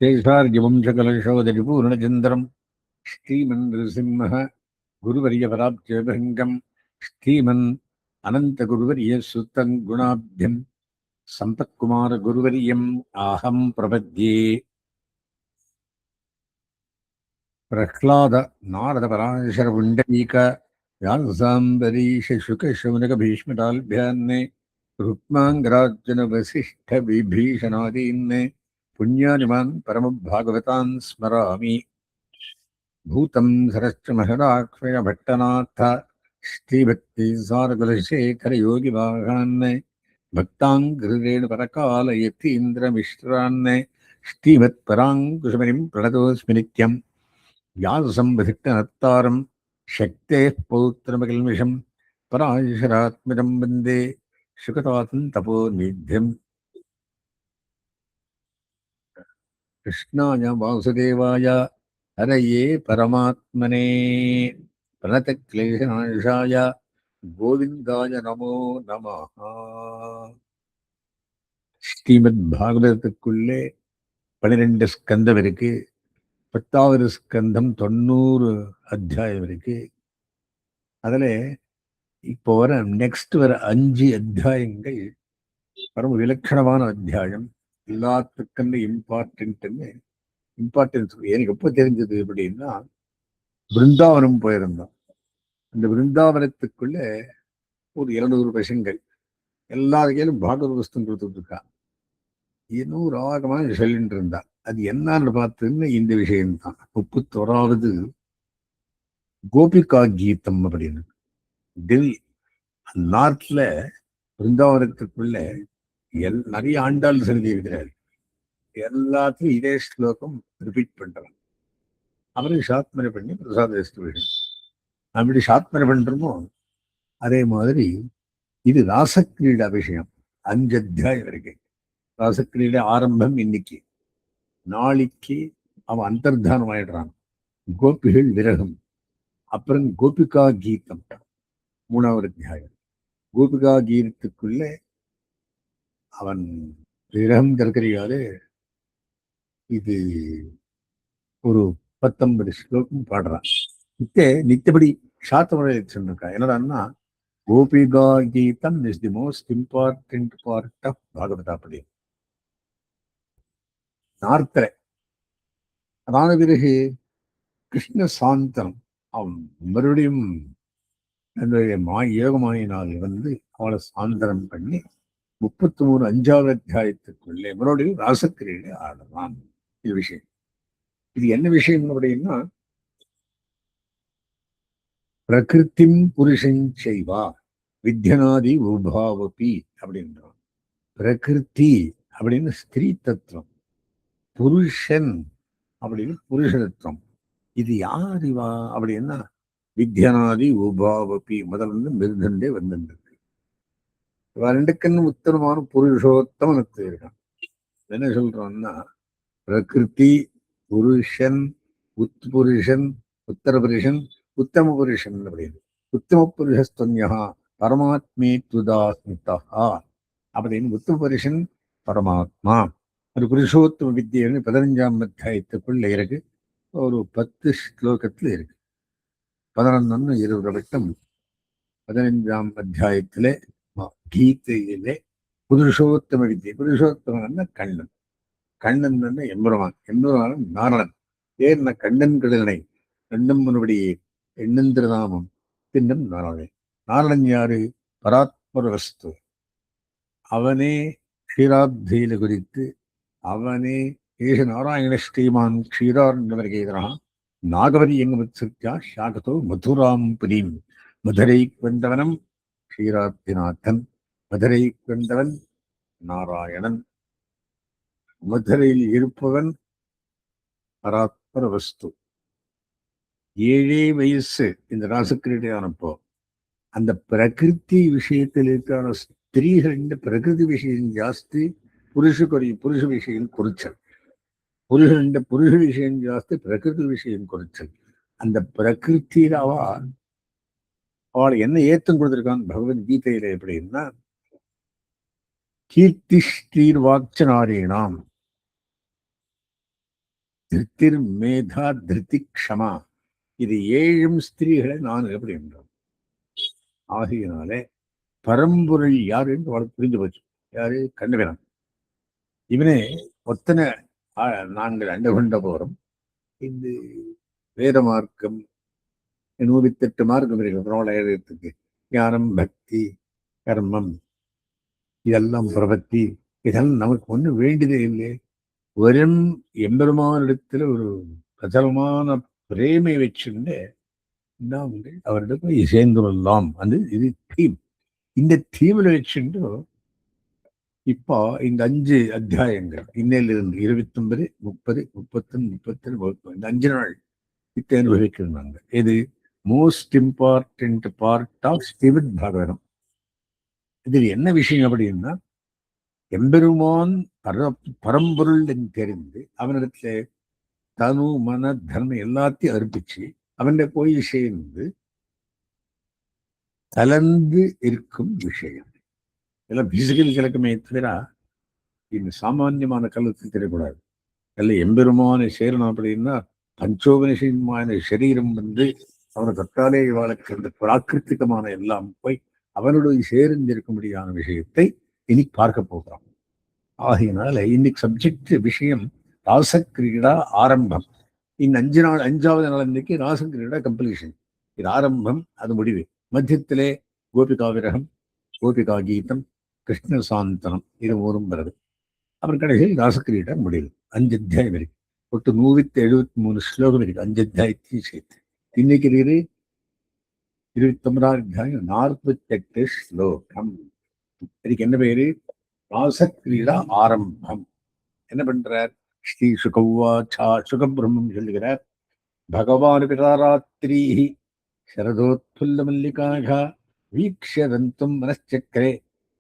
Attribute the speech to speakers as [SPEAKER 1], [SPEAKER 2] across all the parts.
[SPEAKER 1] शेषार्यवंशकलशोदरिपूर्णचन्द्रं श्रीमन्नृसिंह गुरुवर्यपराब्जभृङ्गं श्रीमन् अनन्तगुरुवर्यसुतं गुणाब्धिं सम्पत्कुमारगुरुवर्यम् आहं प्रपद्ये। प्रह्लाद नारद पराशर पुण्डरीक व्यासाम्बरीश शुकशौनक भीष्मताल्भ्यान्ने रुक्माङ्गरार्जुन वसिष्ठ विभीषणादीन्ने पुण्यानिमान् परमभागवतान् स्मरामि। भूतं सरश्च महदाक्षय भट्टनाथ श्रीभक्तिसारकुलशेखर योगिवाहान् भक्ताङ्घ्रिरेण परकाल यतीन्द्रमिश्रान् श्रीमत्पराङ्कुशमुनिं प्रणतोऽस्मि नित्यम्। व्याससंवधिष्ठनत्तारं शक्तेः पौत्रमकल्मिषं पराशरात्मजं वन्दे शुकतातं तपोनिध्यम्। कृष्णाय वासुदेवाय हरये परमात्मने प्रणतक्लेशनाशाय गोविन्दाय नमो நமः. ஸ்ரீமத் பாகவதத்துக்குள்ளே 12 ஸ்கந்தம் இருக்கு. 10வது ஸ்கந்தம் 90 அத்தியாயம் இருக்கு. அதில் இப்போ நெக்ஸ்ட் வர 5 அத்தியாயங்கள் பரம விலட்சணமான அத்தியாயம். எல்லாத்துக்கும் இம்பார்ட்டன்ஸ் எனக்கு எப்போ தெரிஞ்சது அப்படின்னா, பிருந்தாவனம் போயிருந்தோம். அந்த பிருந்தாவனத்துக்குள்ள ஒரு 200 பசங்கள் எல்லா கையிலும் பாகவத புஸ்தகம் கொடுத்துட்டு இருக்கா. இன்னும் ராகமாக சொல்லிட்டு இருந்தா. அது என்னன்னு பார்த்துன்னு இந்த விஷயம்தான். 31வது கோபிகா கீதம் அப்படின்னு டெல்லி நார்த்ல பிருந்தாவனத்துக்குள்ள நிறைய ஆண்டாள் சந்தி இருக்கிறார். எல்லாத்தையும் இதே ஸ்லோகம் ரிப்பீட் பண்றாங்க. அவருக்கு சாத்மனை பண்ணி பிரசாத டிஸ்ட்ரிபியூஷன் அப்படி சாத்மனை பண்றோமோ அதே மாதிரி இது ராசக்கிரீடா விஷயம். 5 அத்தியாயம் இருக்கு. ராசக்கிரீட ஆரம்பம் இன்னைக்கு. நாளைக்கு அவன் அந்தர்தானம் ஆயிடுறான். கோபிகள் விரகம். அப்புறம் கோபிகா கீதம் 3வது அத்தியாயம். கோபிகா கீதத்துக்குள்ள அவன் விரகம் இருக்கிறாரு. இது ஒரு 19 ஸ்லோகம் பாடுறான். நித்தபடி சாத்தமுறையில் சொன்னிருக்கா. என்னடான்னா, Gopika Geetham is the most important part of Bhagavata. அப்படி நார்த்தரை அதான பிறகு கிருஷ்ண சாந்தம் அவன் மறுபடியும் யோகமாயினால் அவளை சாந்தனம் பண்ணி 33 5வது அத்தியாயத்துக்குள்ளே மறுபடியும் ராசக்கிரீடை ஆடலாம். இது விஷயம். இது என்ன விஷயம் அப்படின்னா, பிரகிருத்திம் புருஷன் செய்வா வித்யனாதி உபாவபி அப்படின்றான். பிரகிருதி அப்படின்னு ஸ்திரீ தத்துவம், புருஷன் அப்படின்னு புருஷ தத்துவம். இது யார் இவா அப்படின்னா, வித்யனாதி உபாவபி முதல்ல மிருதண்டே வந்துருக்கு. இவ ரெண்டுக்குன்னு உத்தமமான புருஷோத்தமனத்து இருக்கான். என்ன சொல்றோம்னா, பிரகிருதி புருஷன், உத்புருஷன், உத்தர புருஷன், உத்தம புருஷன் அப்படின்னு. உத்தம புருஷஸ்தன்யா பரமாத்மே துதாஸ்மிதா அப்படின்னு. உத்தம புருஷன் பரமாத்மா. ஒரு புருஷோத்தம வித்தியன்னு 15ஆம் அத்தியாயத்துக்குள்ள இருக்கு. ஒரு 10 ஸ்லோகத்துல இருக்கு. 11 20 வட்டம் 15ஆம் அத்தியாயத்திலே கீதையிலே புருஷோத்தம வித்தியை. புருஷோத்தமன் கண்ணன். கண்ணன் எம்பெருமான். எம்பெருமான் நாரணன். ஏன்னா கண்ணன் கடலனை கண்ணன் முன்படியே எண்ணந்திரநாமம் பின்னம் நாராயணன். நாரணன் யாரு? பராத்மர வஸ்து. அவனே க்ஷீராப்தியில குறித்து அவனே ஏஷ நாராயண ஸ்ரீமான் க்ஷீரார்ணவர்கேதனா நாகவரி எங்கமத்யா சாகதோ மதுராம் புரீம். மதுரை வந்தவனம் க்ஷீராப்திநாதன். மதுரை வந்தவன் நாராயணன். மதுரையில் இருப்பவன் பராத்மர வஸ்து. 7 வயசு இந்த ராசக்கிரீடையானப்போ அந்த பிரகிருதி விஷயத்தில் இருக்கிற ஸ்திரீகள் பிரகிருதி விஷயம் ஜாஸ்தி, புருஷ விஷயம் குறைச்சல். புருஷ விஷயம் ஜாஸ்தி, பிரகிருதி விஷயம் குறைச்சல். அந்த பிரகிருத்தியில் அவளை என்ன ஏத்தம் கொடுத்திருக்கான் பகவத்கீதையில எப்படின்னா, கீர்த்தி ஸ்ரீர் வாக்ச நாரீணாம் திருத்திர் மேதா திருத்தி க்ஷமா, இது 7 ஸ்திரீகளை நான் எப்படி என்றோம். ஆகையினாலே பரம்பொருள் யார் என்று அவளுக்கு புரிந்து போச்சு. யாரு? கண்ணபிரான். இவனே ஒத்தனை நாங்கள் அண்டகொண்ட போறோம். இந்த வேத மார்க்கம் 108 மார்க்கம் இருக்கு. ஞானம், பக்தி, கர்மம், இதெல்லாம் பிரபத்தி, இதெல்லாம் நமக்கு ஒன்றும் வேண்டியதே இல்லை. வெறும் எம்பெருமானிடத்துல ஒரு பிரதலமான பிரேமை வச்சுண்டு நாங்கள் அவரிடம் போய் சேர்ந்துள்ளலாம். அந்த இது தீம். இந்த தீமில் வச்சுண்டு இப்போ இந்த 5 அத்தியாயங்கள் இன்னையிலிருந்து 29, 30, 31, 32 இந்த 5 நாள் இத்தை அனுபவிக்கிறாங்க. இது most important part of Shrimad Bhagavatam. இதில் என்ன விஷயம் அப்படின்னா, எம்பெருமான் பரம்பொருள் என்று தெரிந்து அவனிடத்துல தனு மன தர்மம் எல்லாத்தையும் அர்ப்பிச்சு அவன்கிட்ட போய் சேர்ந்து கலந்து இருக்கும் விஷயம். எல்லாம் பிசிக்கல் கிழக்குமே தவிர இந்த சாமானியமான கலத்து தெரியக்கூடாது. எல்லாம் எம்பெருமானை சேரணும் அப்படின்னா பஞ்சோபனிஷமான சரீரம் அவனை கட்டாலே வாழ்க்கை அந்த பிராகிருத்திகமான எல்லாம் போய் அவனுடைய சேர்ந்திருக்க முடியாத விஷயத்தை இனி பார்க்க போகிறோம். ஆகையினால இன்னைக்கு சப்ஜெக்ட் விஷயம் ராசக்கிரீடா ஆரம்பம். இந்த 5வது நாள் இன்னைக்கு ராசக்கிரீடா கம்ப்ளீஷன். இது ஆரம்பம், அது முடிவு. மத்தியத்திலே கோபிகா விரகம், கோபிகா கீதம், கிருஷ்ண சாந்தனம், இது மூணும் வருது. அப்புறம் கடைசியில் ராசக்கிரீடா முடிவு. 5 அத்தியாயம் இருக்கு. ஒட்டு 173 ஸ்லோகம் இருக்கு 5 அத்தியாயத்தையும் சேர்த்து. இன்னைக்கு இருக்குது 29வது அத்தியாயம் 48 ஸ்லோகம். இதுக்கு என்ன பேரு? ராசக்கிரீடா ஆரம்பம். என்ன பண்றார்? ஸ்ரீ சுகவாச்சா சுகபிரம்மம் சொல்லுகிறார். பகவான் பிதாராத்திரி சரதோத்புல்ல மல்லிகாக வீக்ஷதந்தும் மனச்சக்கரே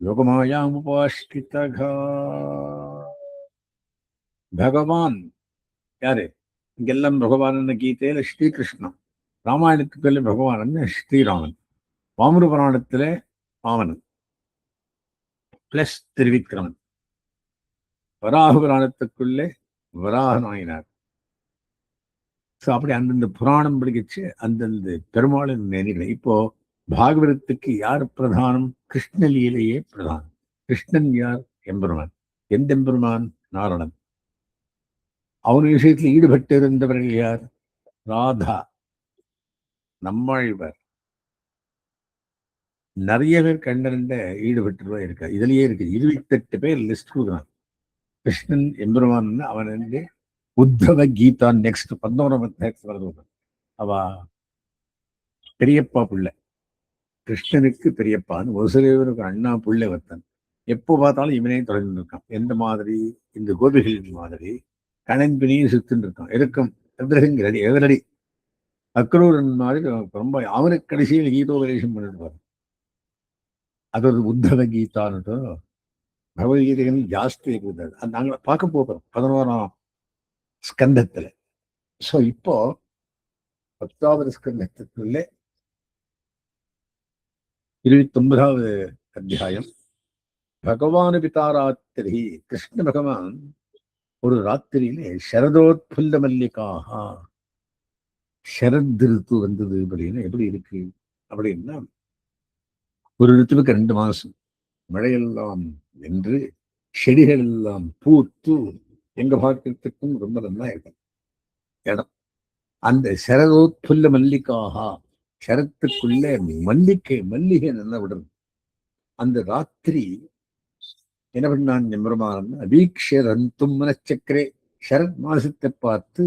[SPEAKER 1] யோகமாயாம் உபாஷ்டிதக. பகவான் யாரு? இங்கெல்லாம் பகவான் கீதையில ஸ்ரீகிருஷ்ணன், ராமாயணத்துக்குள்ள பகவான் ஸ்ரீராமன், வாமன புராணத்துல வாமனன் பிளஸ் திருவிக்கிரமன், வராக புராணத்துக்குள்ளே வராக நாயனார். அப்படி அந்தந்த புராணம் படிக்கச்சு அந்தந்த பெருமாளின் நினைவுகளை. இப்போ பாகவதத்துக்கு யார் பிரதானம்? கிருஷ்ணலீலையே பிரதானம். கிருஷ்ணன் யார்? எம்பெருமான். எந்த எம்பெருமான்? நாரணன். அவன் விஷயத்தில் ஈடுபட்டு இருந்தவர்கள் யார்? ராதா, நம்மாழ்வார், நிறைய பேர் கண்டனண்ட ஈடுபட்டு இருக்கா. இதுலயே இருக்கு 28 பேர் லிஸ்ட் கொடுக்குறான். கிருஷ்ணன் எம்பெருமான் அவன் உத்தவ கீதா நெக்ஸ்ட் 11 வருது. அவ பெரியப்பா பிள்ளை, கிருஷ்ணனுக்கு பெரியப்பான்னு வசுதேவனுக்கு அண்ணா பிள்ளை வர்த்தன். எப்போ பார்த்தாலும் இவனே தொடர்ந்து இருக்கான். எந்த மாதிரி? இந்த கோபிகளின் மாதிரி கணன்பினியும் சுத்துன்னு இருக்கான். இருக்கும் ரெடி எதிரடி அக்ரூரன் மாதிரி ரொம்ப அவனுக்கு கடைசியில் கீதோபதேசம் பண்ணிடுவார். அது ஒரு உத்தவ கீதான்னு பகவத்கீதைகள் ஜாஸ்தி இருக்குது. அது நாங்கள் பார்க்க போகிறோம் 11ஆம் ஸ்கந்தத்துல. ஸோ இப்போ 10வது ஸ்கந்தத்துக்குள்ளே 29வது அத்தியாயம். பகவான் பிதாராத்திரி. கிருஷ்ண பகவான் ஒரு ராத்திரியிலே சரதோத்புல்ல மல்லிகாக, சரத் ரித்து வந்தது அப்படின்னு எப்படி இருக்கு அப்படின்னா, ஒரு ரித்துவுக்கு 2 மாசம் மழையெல்லாம் வென்று செடிகள் எல்லாம் பூத்து எங்க பார்க்கறதுக்கும் ரொம்ப நல்லா இருக்கும் இடம். அந்த சரதோத்புல்ல மல்லிகாக, சரத்துக்குள்ள மல்லிகை நல்லா விடணும். அந்த ராத்திரி என்ன பண்ணான் எம்பெருமான்? வீக்ஷரந்தும் மனச்சக்கரே, சரத் மாசத்தை பார்த்து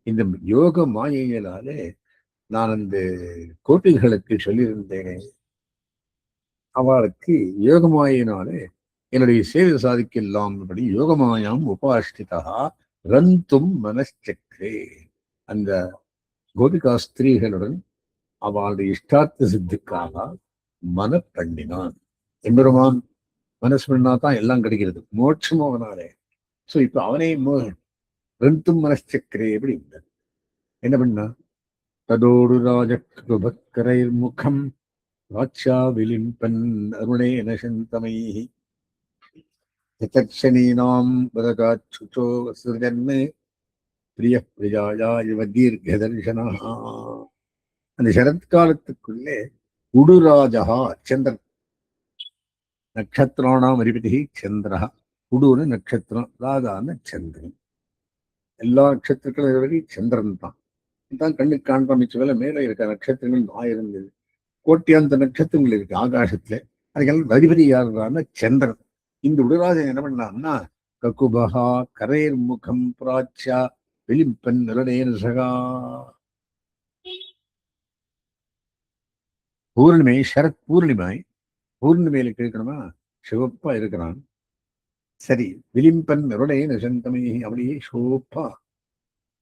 [SPEAKER 1] இந்த யோக மாயைகளாலே நான் அந்த கோட்டில்களுக்கு சொல்லியிருந்தேனே, அவளுக்கு யோகமாயினாலே என்னுடைய சேவை சாதிக்கலாம். அப்படி யோகமாயாம் உபாஷ்டிதா ரந்தும் மனச்சக்கரே. அந்த கோபிகா ஸ்திரீகளுடன் அவளுடைய இஷ்டார்த்த சித்திக்காக மனப்பண்ணினான். எம்பெருமான் மனசு பண்ணாதான் எல்லாம் கிடைக்கிறது, மோட்சம் அவனாலே. ஸோ இப்ப அவனே ரந்தும் மனச்சக்கரே எப்படி என்ன பண்ணா? ததோடு ராஜகரைர் முகம் ராட்சா விலிம்பன் அருணேன சந்தமைஹி தட்சணீனாம் வரகாச்சுச்சோ சிறுஜன்மே பிரிய பிரியாயா இவ தீர்க்க தரிசனா. அந்த சரத்காலத்துக்குள்ளே உடுராஜா சந்திரன், நட்சத்திராணாம் அதிபதி சந்திரா. உடுன்னு நட்சத்திரம், ராஜான்னு சந்திரன். எல்லா நட்சத்திரங்களும் சந்திரன் தான் கண்ணுக்கு காண்பா. மிச்ச வேலை மேலே இருக்க நட்சத்திரங்கள் 1000 கோட்டியாந்த நட்சத்திரங்கள் இருக்கு ஆகாசத்துல. அதுக்கெல்லாம் அதிபதி யாருன்னா சந்திரன். இந்த உடராஜன் என்ன பண்ணான்னா, ககுபகா கரேர் முகம் பிராட்சா வெளிப்பன் நிலநேன சகா. பூர்ணிமை, சரத் பூர்ணிமை, பூர்ணிமையில கேட்கணுமா, சிவப்பா இருக்கிறான். சரி, விளிம்பன் நிருணேன சந்தமே, அப்படியே சிவப்பா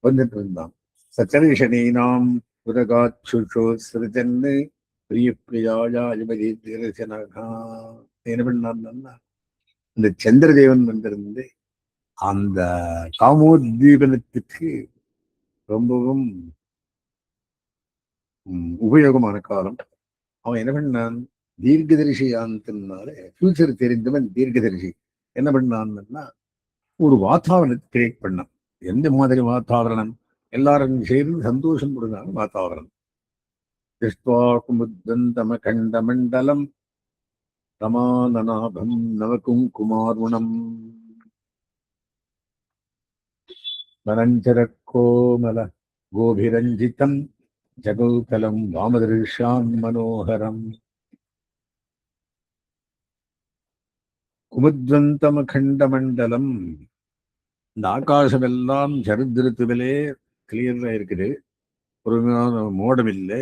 [SPEAKER 1] வந்துட்டு இருந்தான். சச்சரிஷனீனாம் உதகாச்சுஷோ சிறுஜன்னு பிரிய பிரியாயா யுவதி தீரசனகா. என்ன பண்ணான்னா, இந்த சந்திரதேவன் வந்திருந்து அந்த காமோத்தீபனத்துக்கு ரொம்பவும் உபயோகமான காலம். அவன் என்ன பண்ணான், தீர்க்கதரிசியானதுனால ஃபியூச்சர் தெரிந்தவன் தீர்க்கதரிசி. என்ன பண்ணான்னா, ஒரு வாத்தாவரணத்தை கிரியேட் பண்ணான். எந்த மாதிரி வாத்தாவரணம், எல்லாரும் சேர்ந்து சந்தோஷம் கொடுங்க வாத்தாவரணம். திருஷ்டுவா குமுத்தந்தம கண்ட மண்டலம் ரமானநாபம் நவகுங்குமார்வணம் வனஞ்சரக்கோமல கோபிரஞ்சிதம் ஜகௌதலம் வாமதிருஷாம் மனோகரம். குமுத்வந்தமகண்ட மண்டலம், இந்த ஆகாசம் எல்லாம் சருத்திருத்துவிலே கிளியரா இருக்குது. ஒரு மோடம் இல்லை,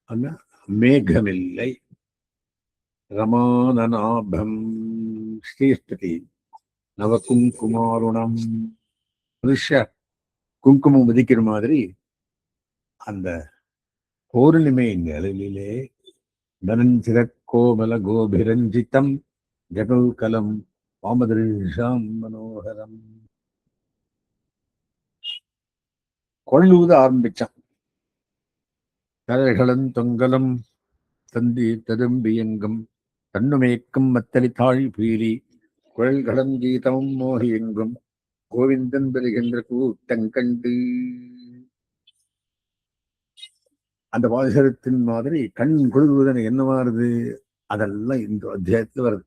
[SPEAKER 1] அல்ல மேகம் இல்லை. ரமானநாபம் ஸ்ரீஸ்பதி நவகுங்குமாருணம். புருஷ குங்குமம் உதிக்கிற மாதிரி அந்த பௌர்ணிமை நிழலிலே தனஞ்சிரக்கோமல கோபிரஞ்சிதம் ஜகௌகலம் வாமதிருஷாம் மனோகரம். கொள்ளூத ஆரம்பிச்சான். கரைகளம் தொங்கலம் தந்தி ததும்பி எங்கும் தன்னுமேக்கும் மத்தளி தாழி பீலி குழல்களம் கீதமும் மோகி எங்கும் கோவிந்தன் பெறுகின்ற கூட்டங்கண்டு. அந்த பாசுரத்தின் மாதிரி கண் கொள்வதன் என்ன வருது, அதெல்லாம் இந்த அத்தியாயத்தில் வருது.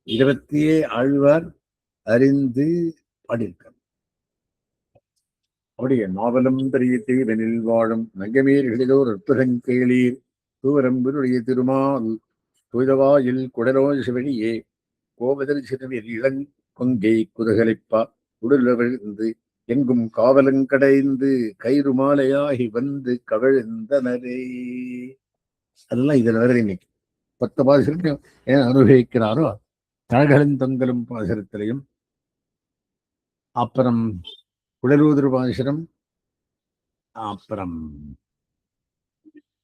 [SPEAKER 1] 27 ஆழ்வார் அறிந்து பாடியிருக்கார். அப்படியே நாவலும் தெரியத்தை வெனில் வாழும் நங்கமீர்களிலோர் அற்புதங்கேளீர் தூரம்புடைய திருமால் தூதவாயில் குடலோ சிவனியே கோபதல் சிறுவீர் இளங் கொங்கை குதகலிப்பா உடலவிழ்ந்து எங்கும் காவலங்கடைந்து கயிறு மாலையாகி வந்து கவிழ்ந்தனரே. அதெல்லாம் இதுல வருது. இன்னைக்கு 10 பாசுரத்தையும் ஏன் அனுபவிக்கிறாரோ, தழகளும் தொங்கலும் பாசுரத்திலையும், அப்புறம் குடலூதர் பாசுரம், அப்புறம்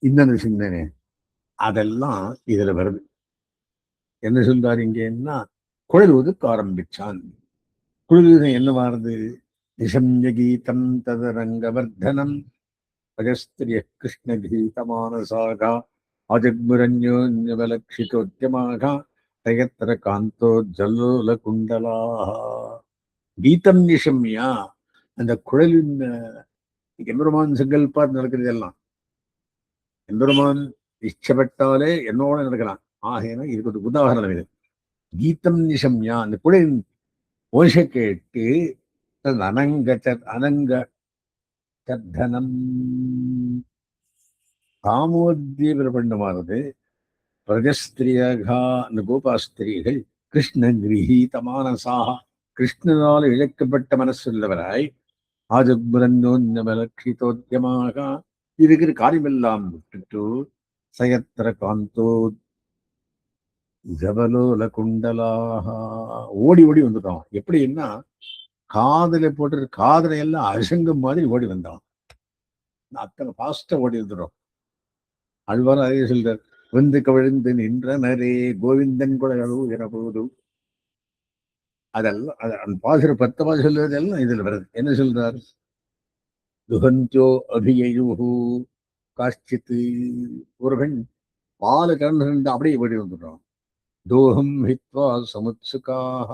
[SPEAKER 1] இன்னொரு சிந்தனை, அதெல்லாம் இதுல வருது. என்ன சொல்றாரு இங்கன்னா, குழலூதுக்கு ஆரம்பிச்சான். குழலூதம் என்ன வருது, நிசம்ய கீதம் ததரங்கவர்தனம் அஜஸ்திரிய கிருஷ்ண கீதமானசாகா ஆஜக்முரண்யோன்யவலக்ஷிதோத்யமாக தயத்திர காந்தோ ஜல்லோல குண்டலா. கீதம் நிஷம்யா, அந்த குழலின் எம்பெருமான் சங்கல்பா நடக்கிறது எல்லாம். எம்பெருமான் இஷ்டப்பட்டாலே என்னோட நடக்கிறான். ஆகையினா இதுக்கு ஒரு உதாரணம் இது. கீதம் நிஷம்யா, அந்த குழலின் ஓஷ கேட்டு அனங்க அனங்க சர்தனம் காமோத்தீவிரபண்டமானது. பிரஜஸ்திரியாக, அந்த கோபாஸ்திரீகள் கிருஷ்ண கிரகீதமானசாக, கிருஷ்ணனால் இழக்கப்பட்ட மனசுள்ளவராய் ஆஜக்முரன்னோன்யமலக்ஷிதோத்யமாக இருக்கிற காரியமெல்லாம் விட்டுட்டு சயத்திர காந்தோ ஜபலோல குண்டலாக ஓடி ஓடி வந்துட்டான். எப்படின்னா, காதலை போட்டு காதலை எல்லாம் அசங்கம் மாதிரி ஓடி வந்தான். அத்தனை ஃபாஸ்டா ஓடி வந்துடும். அழ்வார் அதே சொல்றார், வந்து கவிழ்ந்து நின்றனரே கோவிந்தன் குழலோ என போது. அதெல்லாம் அந்த பாசுர 10 பாசு சொல்றதெல்லாம் இதுல வருது. என்ன சொல்றார், துகந்தோ அபியு காஷ்சித்து, ஒரு பெண் பால கலந்து அப்படியே ஓடி வந்துடுறான். தோஹம் ஹித்வா சமுத்சுகாஹ,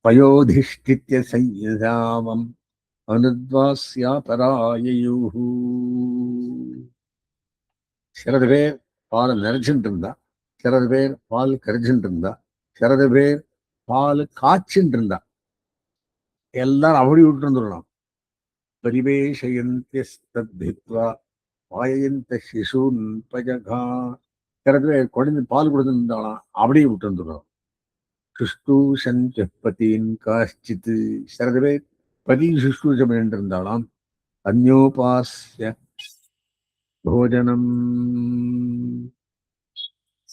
[SPEAKER 1] பயோதிஷ்டித்ய சையதாவம் அனுத்வாஸ்யா பராயயூஹு. சிலது பேர் பால் நிறைச்சுட்டு இருந்தா, சிலது பேர் பால் கரைச்சுட்டு இருந்தா, சிலது பேர் பால் காய்ச்சின்னு இருந்தா, எல்லாரும் அப்படி விட்டு வந்துடலாம். பரிவேஷயந்தியஸ்தத்வித்வா பாயயந்த சிசூன் பஜகா. சிலது பேர் குழந்தை பால் கொடுத்துருந்தாலாம், அப்படியே விட்டு வந்துடலாம். சுஷ்டூஷந்த பதீன் காஷ்சித். சிலது பேர் பதி சுஷ்டூஷம் என்றிருந்தாலாம். அந்யோபாஸ்ய போஜனம்.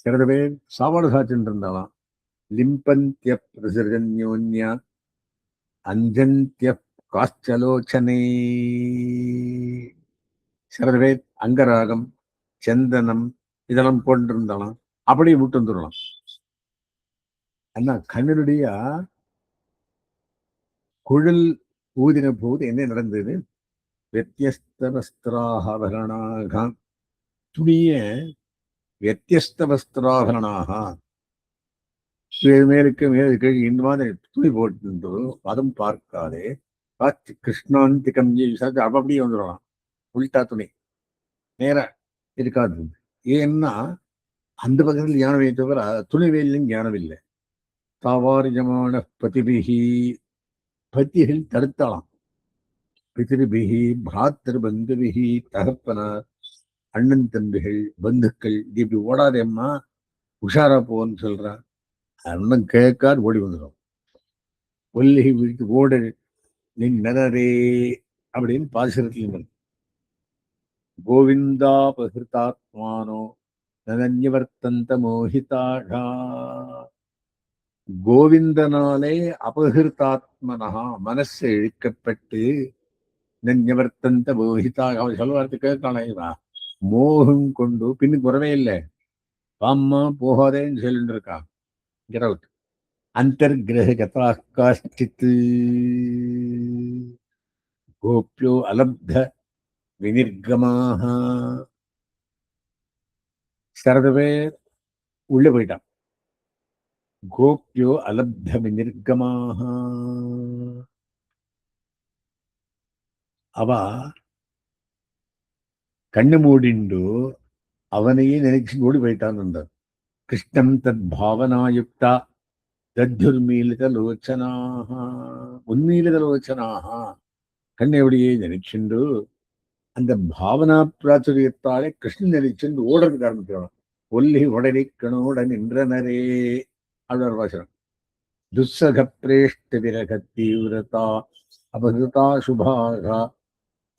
[SPEAKER 1] சிலது பேர் சாப்பாடு சாய்ச்சிட்டு இருந்தாலாம். லிம்பந்திய பிரசர்ஜன்யோன்யா அஞ்சந்திய காச்சலோச்சனே. சிலது பேர் அங்கராகம் சந்தனம் இதெல்லாம் போட்டிருந்தாலாம், அப்படியே விட்டு வந்துடலாம். ஆனா கண்ணனுடைய குழல் ஊதின போது என்ன நடந்தது? வியத்தியஸ்த வஸ்திராபரணாக, துணிய வியத்தியஸ்த வஸ்திராபரணாக, மேலுக்கு மேலுக்கு இந்த மாதிரி துணி போட்டு அதுவும் பார்க்காதே. காட்சி கிருஷ்ணாந்திகம் அப்படியே வந்துடலாம். உள்டா துணி நேர இருக்காது. ஏன்னா அந்த பக்கத்தில் ஞானமே தவிர துணிவேலிலும் ஞானம் இல்லை. தாவாரிஜமான பதிபிகி, பத்திகள் தடுத்தாலாம். பிதிருபிகி பிராத்திரு பந்துபிகி, தகப்பனார் அண்ணன் தம்பிகள் பந்துக்கள் இப்படி ஓடாதேம்மா உஷாரா போன்னு சொல்றான். அண்ணன் கேட்காது ஓடி வந்துடும். ஒல்லி வீட்டு ஓடு நின் நதரே அப்படின்னு பாசுரத்தில் கோவிந்தா பகிருதாத்மானோ நதன்யவர்த்தந்த மோகிதாகா. கோவிந்தனாலே அபகிருத்தாத்மனஹா, மனசு இழுக்கப்பட்டு நன்யவர்த்தந்த மோகிதாக, அவன் சொல்லுவார்த்து கேட்கலாம். மோகம் கொண்டு பின்னுக்கு வரவே இல்லை. பாம்மா போகாதேன்னு சொல்லிட்டு இருக்கான். Get out. அந்தர்கிரகதா காஷ்டித் கோப்யோ அலப்த வினிர்கமாக. சில பேர் உள்ள போயிட்டான். கோப்யோ அலப்த வினிர்கமாக, அவ கண்ணு மூடிண்டு அவனையே நினைச்சு ஓடி போயிட்டான். கிருஷ்ணம் தத் பாவனாயுக்தா தத்யுர்மீலித லோச்சனாக, உன்மீலித லோச்சனாக, கண்ணை எப்படியே நினைச்சுண்டு அந்த பாவனா பிராச்சுரியத்தாலே கிருஷ்ணன் நினைச்சுண்டு ஓடுறதுக்கு ஆரம்பிக்கிறான். ஒல்லி உடனே கணோட நின்றனரே அவர் வாசனம். துஸ்ஸக பிரேஷ்ட விரக தீவிரதா அபகிருதா சுபாகா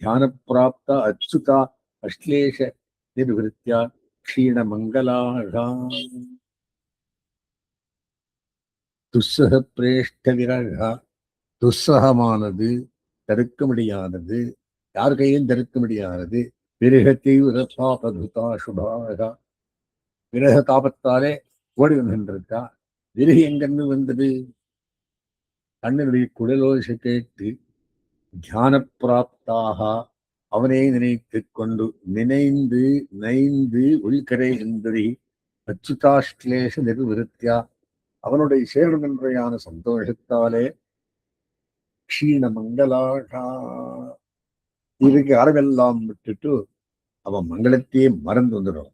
[SPEAKER 1] ஞான பிராப்த அச்சுதா அஸ்லேஷ நிர்விருத்தியா க்ஷீண மங்களாகா. துஸ்ஸக பிரேஷ்ட விரகா, துஸ்ஸகமானது, தடுக்க முடியாதது, யார் கையும் தடுக்க முடியாதது. விரக தீவிரதா அபகிருதா சுபாகா, விரக தாபத்தாலே ஓடி வந்துருக்கா. விரகு எங்கிருந்து வந்தது? கண்ணனுடைய குடலோசை கேட்டு தியான பிராப்தாக, அவனை நினைத்து கொண்டு நினைந்து நைந்து உள்கரை என்பதை அச்சுதாஷ்லேஷ நிர்விருத்தியா, அவனுடைய சேரணம் என்றையான சந்தோஷத்தாலே க்ஷீண மங்களாகா, இதுக்கு அறவெல்லாம் விட்டுட்டு அவன் மங்களத்தையே மறந்து வந்துடும்.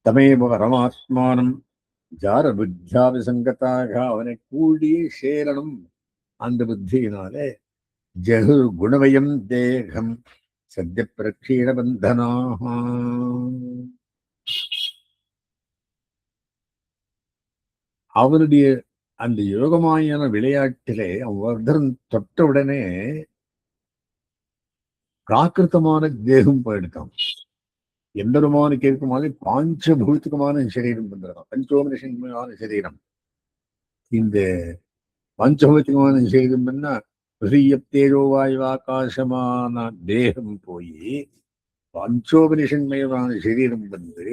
[SPEAKER 1] தமேவ பரமாத்மானம் ஜார புத்தியா விசங்கத்தாக, அவனை கூடிய சேரணம் அந்த புத்தியினாலே ஜகு குணவயம் தேகம் சத்ய பிரக்ஷீண பந்தனாக. அவனுடைய அந்த யோகமாயான விளையாட்டிலே அவன் தொட்டவுடனே பிராகிருத்தமான தேகம் போயிடுதான். எம்பெருமானுக்கு இருக்குமாதிரி பாஞ்சபூத்துக்குமான சரீரம் பண்றான். பஞ்சோமனிஷமான சரீரம். இந்த பஞ்சபூத்திகமான சரீரம் என்ன? ஹிருயத்தேஜோ வாயுவாகாசமான தேகம் போய் பஞ்சோபனிஷன்மயமான சரீரம் வந்து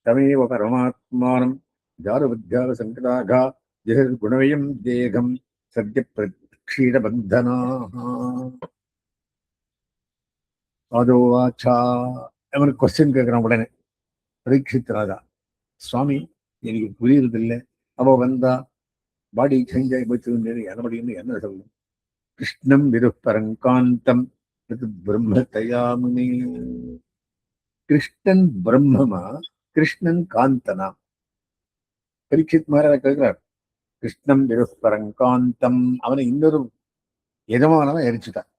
[SPEAKER 1] தமேவ பரமாத்மானம் ஜாரபுத்தியாக சங்கடாகா ஜெகத் குணவயம் தேகம் சத்ய பிரக்ஷீண பந்தனாக. அதோவாச்சா, அவனுக்கு கொஸ்டின் கேட்கிறான் உடனே. பரீட்சித் ராஜா, சுவாமி எனக்கு புரியுறது இல்லை. அவ வந்தா பாடி சேஞ்ச் ஆகி போச்சு அப்படின்னு என்ன சொல்லணும்? கிருஷ்ணம் விருப்பரங்காந்தம் பிரம்ம தயாமுனி. கிருஷ்ணன் பிரம்மமா, கிருஷ்ணன் காந்தனா? பரீட்சித் மகாராஜா கேட்கிறார். கிருஷ்ணம் விருப்பரங்காந்தம், அவனை இன்னொரு எஜமானவன் எரிச்சுட்டான்,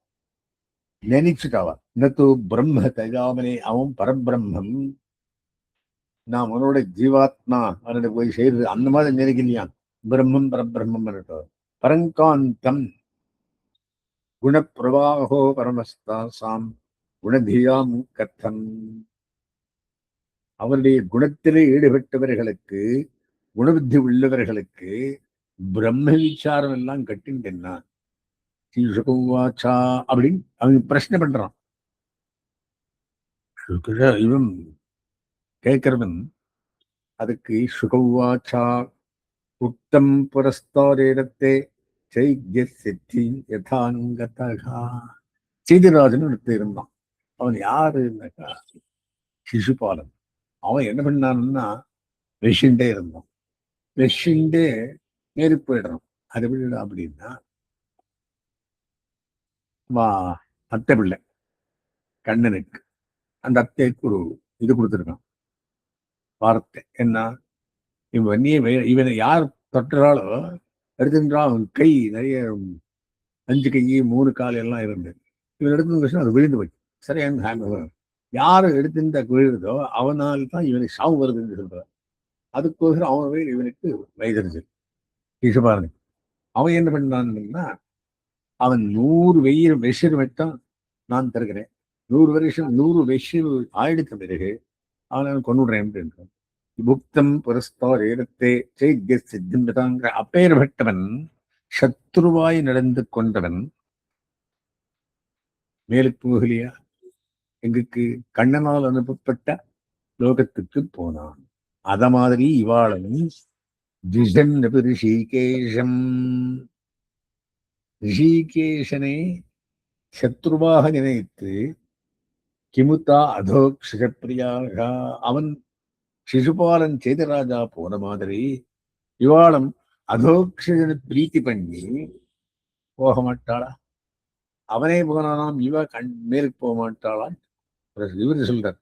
[SPEAKER 1] நினைச்சுட்டாவா. நத்து பிரம்ம தயாமனே, அவன் பரபிரம்மம், நான் அவனோட ஜீவாத்மா, அவனோட போய் செய்யறது அந்த மாதிரி நினைக்கலையான். பிரம்மம் பரபிரம்மம் பரங்காந்தம் குணப்பிரவாகோ பரமஸ்தாசாம் குணதியாம் கத்தம். அவருடைய குணத்திலே ஈடுபட்டவர்களுக்கு, குணபுத்தி உள்ளவர்களுக்கு பிரம்ம விசாரம் எல்லாம் கட்டின்னா அப்படின்னு அவங்க பிரச்சனை பண்றான். இவன் கேட்கிறவன் அதுக்கு சுகவாச்சா உத்தம் புரஸ்தாரேடத்தே சைத்ய சித்தி யதாங்கதா. சீதிராஜன் எடுத்து இருந்தான். அவன் யாருன்னாக்கா சிசுபாலன். அவன் என்ன பண்ணான்னா வெஷிண்டே இருந்தான். வெஷிண்டே நேருக்கு போயிடுறான். அது விட அப்படின்னா அத்தை பிள்ளை கண்ணனுக்கு, அந்த அத்தைக்கு ஒரு இது கொடுத்துருக்கான் வார்த்தை. என்ன? இவனை யார் தொட்டுறாளோ எடுத்துன்றான். அவன் கை நிறைய 5 கை 3 கால் எல்லாம் இருந்து இவன் எடுத்து அது விழுந்து போச்சு. சரியான யாரு எடுத்துட்ட விழுதோ அவனால் தான் இவனுக்கு சாவு வருதுன்னு சொல்றான். அதுக்கோசரம் அவன் இவனுக்கு வைத்தறிஞ்சு ஈசபாரன். அவன் என்ன பண்ணான்னா, அவன் 100 வெயில் வெஷர் வச்சான், நான் தருகிறேன். 100 வருஷம் 100 வெஷர் ஆயிடுத்த பிறகு அவன் கொண்டுடுறேன். புக்தம் புரஸ்தார் ஏறத்தே செய்ய சித்தின்றதாங்கிற அப்பேற்பட்டவன் சத்ருவாய் நடந்து கொண்டவன் மேலுக்கு போகலையா? எங்குக்கு? கண்ணனால் அனுப்பப்பட்ட லோகத்துக்கு போனான். அத மாதிரி இவாளும் ரிஷிகேஷம், ரிஷிகேஷனை சத்ருவாக நினைத்து கிமுத்தா அதோக்ஷபிரியாக, அவன் சிசுபாலன் சேதராஜா போன மாதிரி இவாளும் அதோக்ஷனை பிரீத்தி பண்ணி போக மாட்டாளா? அவனே போனானாம், இவ மேலுக்கு போக மாட்டாளா? இவர் சொல்றார்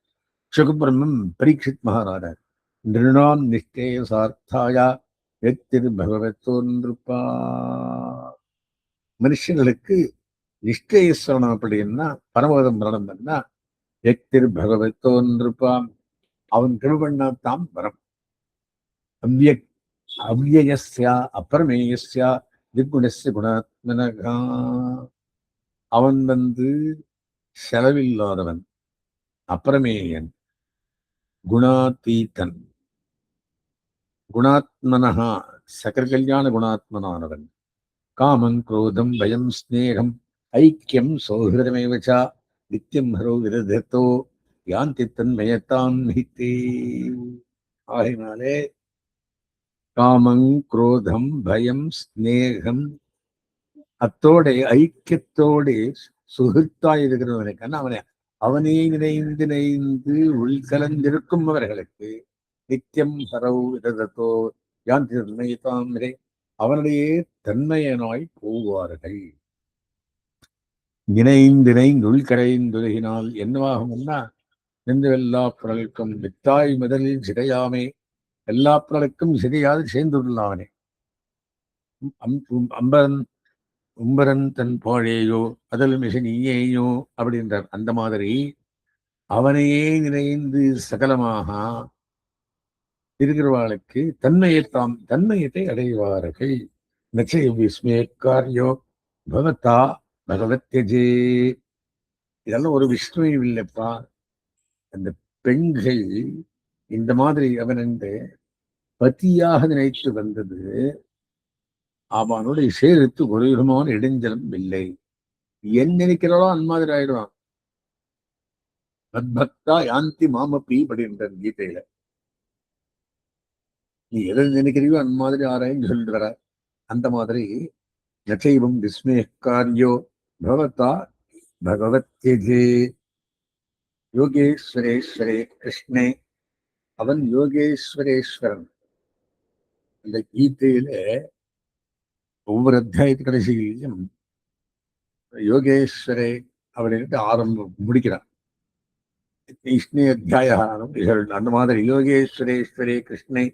[SPEAKER 1] சுகபிரம்மம் பரீட்சித் மகாராஜா, நிருணாம் நிஷ்டேயசார்த்தாயா எத்திரு பகவத்தோன்றுப்பா. மனுஷங்களுக்கு நிஷ்டேஸ்வரன் அப்படின்னா பரமபதம் மரணம் பண்ணா எத்திரு பகவத்தோன்றுப்பான், அவன் கிருபண்ணாத்தான் வரம். அவ்யயஸ்யா அப்ரமேயஸ்யா திக்குணஸ்ய குணாத்மனகா. அவன் செலவில்லாதவன், அப்ரமேயன், குணாதீதன், குணாத்மனஹா சகல கல்யாண குணாத்மனானவன். காமம் குரோதம் பயம் ஸ்நேகம் ஐக்கியம் சௌஹிருதமேவச்சா நித்தியம் ஹரோ விரதத்தோ யாந்தி தன்மயத்தாம் ஹித்தே. ஆகினாலே காமம் குரோதம் பயம் ஸ்நேகம் அத்தோட ஐக்கியத்தோடு சுகிர்த்தாய் இருக்கிறவனுக்கு அவனே நினைந்து நினைந்து உள்கலந்திருக்கும் அவர்களுக்கு நித்தியம் ஹரோ விரதத்தோ யாந்தி தன்மயத்தாம் ஹிரே, அவனுடைய தன்மையனாய் போவார்கள். இணைந்திணைந்து உள்கரைந்துலகினால் என்னவாகும்னா, நின்று எல்லா பொருளுக்கும் வித்தாய் முதலில் சிதையாமே, எல்லா பொருளுக்கும் சிதையாது சேர்ந்துள்ளானே. அம்பரன் உம்பரன் தன் போழேயோ அதில் மிக நீயேயோ அப்படின்றார். அந்த மாதிரி அவனையே நினைந்து சகலமாக இருக்கிறவர்களுக்கு தன்மையத்தை அடைவார்கள். நச்சை விஸ்மேக்காரியோ பவத்தா பகவத்யஜே. இதெல்லாம் ஒரு விஷயம் இல்லைப்பா. அந்த பெண்கள் இந்த மாதிரி அவன் என்று பத்தியாக நினைத்து வந்தது அவனுடைய சேர்த்து ஒரு விதமான இடைஞ்சலும் இல்லை. என் நினைக்கிறாளோ அந்த மாதிரி ஆயிடுவான். பக்தா யாந்தி மாமப்பி அப்படின்ற கீதையில நீ எதை நினைக்கிறியோ அந்த மாதிரி ஆராய்ந்து சொல்லிட்டு வர. அந்த மாதிரி நச்சைவம் விஸ்மேக்காரியோ பவத்தா பகவத்யஜே. யோகேஸ்வரேஸ்வரே கிருஷ்ணே, அவன் யோகேஸ்வரேஸ்வரன். அந்த கீதையில ஒவ்வொரு அத்தியாயத்து கடைசியிலையும் யோகேஸ்வரே அப்படின்னு ஆரம்பம் முடிக்கிறார். கிருஷ்ணே அத்தியாயம் அந்த மாதிரி யோகேஸ்வரேஸ்வரே கிருஷ்ணை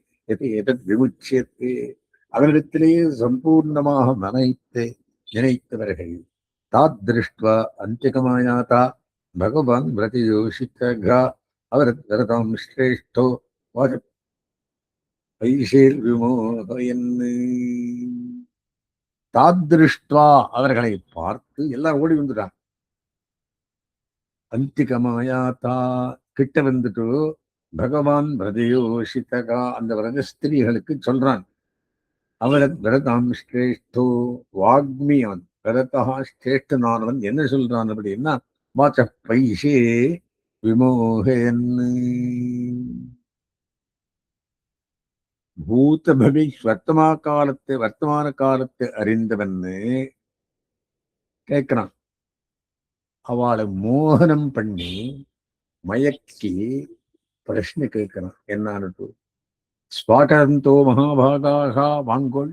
[SPEAKER 1] எதத் விமுச்சியத்தே அவரிடத்திலேயே சம்பூர்ணமாக நினைத்தவர்கள் தாத் திருஷ்டுவா அந்தியகமாயாதா பகவான் விரதியோஷிதா அவர் விரதம் சிரேஷ்டோ ஐஷேர் விமோகயன் தாத்ருஷ்டுவா அவர்களை பார்த்து எல்லாம் ஓடி வந்துட்டான். அந்திகமாயாத்தா கிட்ட வந்துட்டு பகவான் விரதயோஷிதகா அந்த விரத ஸ்திரீகளுக்கு சொல்றான். அவரத் விரதாம் ஸ்ரேஷ்டோ வாக்மியான் விரதா ஸ்ரேஷ்டனானவன் என்ன சொல்றான் அப்படின்னா வாச்ச பைஷே விமோகன் பூத பவிஷ் வர்த்தமான காலத்தை அறிந்தவன்னு கேட்கிறான். அவளை மோகனம் பண்ணி மயக்கி பிரஷ்ன கேட்கிறான். என்னான்னு ஸ்வாகதந்தோ மகாபாகாக வாங்கோள்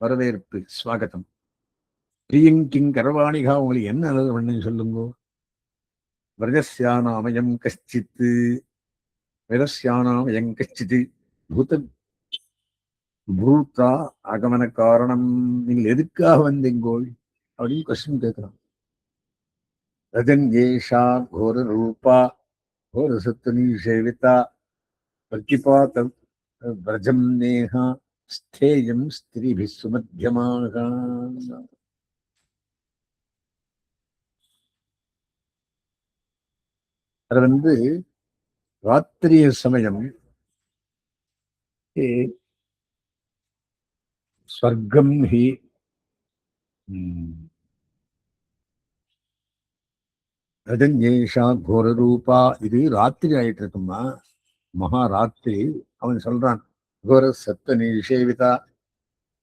[SPEAKER 1] வரவேற்பு ஸ்வாகதம். பிரியங்கிங் கரவாணிகா உங்களுக்கு என்ன நல்லது பண்ணு சொல்லுங்கோ. விரஜஸ்யானாமயம் கஷ்டித்து விரஸ்யானாமயம் கஷ்டித்து பூத பூத்தா ஆகமன காரணம் நீங்கள் எதுக்காக வந்தீங்கோள் அப்படின்னு கொஸ்டின் கேட்கிறான். ரஜன்யேஷா கோர ரூபா கோர சத்துனி சேவிதா பிரதிபாத விரஜம் நேகா ஸ்தேயம் ஸ்திரீபி சுமத்தியமாக. அது ராத்திரிய சமயம் ஸ்வர்க்கம் ஹி ரஜன்யேஷா கோர ரூபா இது ராத்திரி ஆயிட்டு இருக்குமா, மகாராத்திரி. அவன் சொல்றான் கோர சத்த நிஷேவிதா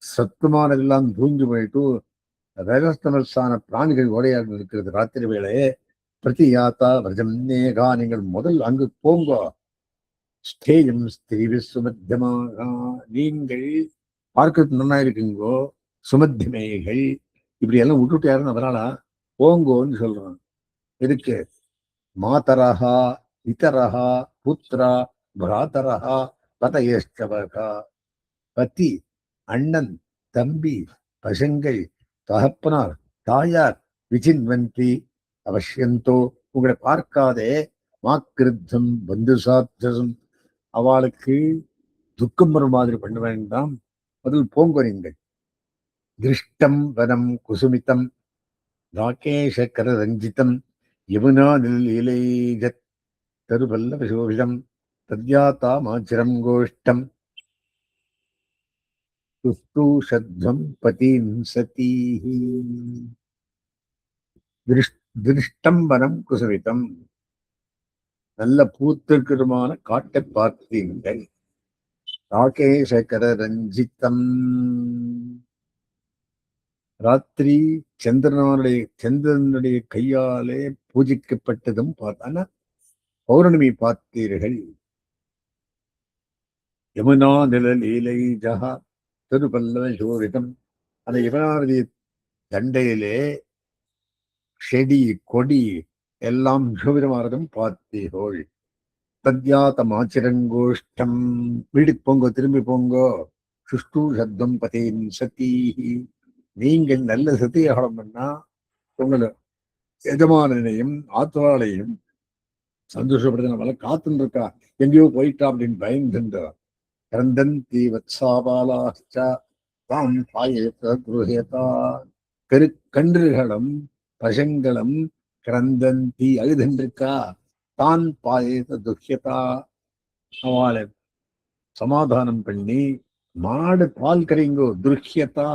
[SPEAKER 1] சத்துமானதெல்லாம் தூஞ்சு போயிட்டு ரஜஸ்தமசான பிராணிகள் ஓடையாக இருக்கிறது ராத்திரி வேளையே. பிரதி யாத்தா விரஜம் நேகா நீங்கள் முதல் அங்கு போங்கோ. ஸ்தேயம் ஸ்திரீவி சுமத்தியமாக நீங்கள் பார்க்கறது நல்லா இருக்குங்கோ. சுமத்தியமைகள் இப்படி எல்லாம் விட்டுட்டு யாருன்னு அவராளா போங்கோன்னு சொல்றான். எதுக்கு? மாதரஹா இத்தரஹா புத்திரா பிராதரஹா பதயேஷ்டவகா பத்தி அண்ணன் தம்பி பசங்கள் தகப்பனார் தாயார் விசின்வந்தி அவசியந்தோ உங்களை பார்க்காதே மாக்கிருத்தம் பந்து சாத்தம் அவளுக்கு துக்கம் வரும் மாதிரி பண்ண வேண்டாம். அதில் போங்க நீங்கள். திருஷ்டம் வனம் குசுமித்தம் ராகேஷகர ரஞ்சிதம் யமுனா நிலைஜத் தருபல்ல சோபிதம் தத்யாத்தா மாச்சிரம் கோஷ்டம் சுஷ்டூஷத்வம் பதீம் சதீஹி. திருஷ்டம் வனம் குசுமிதம் நல்ல பூத்திருக்கிறமான காட்டை பார்த்தீங்கள். ராகேஷகர ரஞ்சிதம் ராத்திரி சந்திரனுடைய கையாலே பூஜிக்கப்பட்டதும் பார்த்தான பௌர்ணமி பார்த்தீர்கள். யமுனா நில லீலை ஜஹா திருபல்லவ சோரிதம் அந்த யமுனா நதி தண்டையிலே செடி கொடி எல்லாம் சோபிதமானதும் பார்த்தீர்கள். தத்யாத்தம் ஆச்சிரங்கோஷ்டம் வீடுக்கு போங்கோ, திரும்பி போங்கோ. சுஷ்டு சப்தம் பதேன் சதீஹி நீங்கள் நல்ல சத்தியாகலம் பண்ணா உங்களை எஜமானையும் ஆத்மாலையும் சந்தோஷப்படுத்தினால காத்துன்னு இருக்கா, எங்கேயோ போயிட்டா அப்படின்னு பயந்துன்றார். கிரந்தந்தி வத்சாபாலாச்சா தாம் பாயேதா கன்றுகளும் பசங்களும் கிரந்தந்தி அழுதன்றிருக்கா தான் பாயேத துஷ்யதா அவளை சமாதானம் பண்ணி மாடு பால் கரைங்கோ. துருஷ்யதா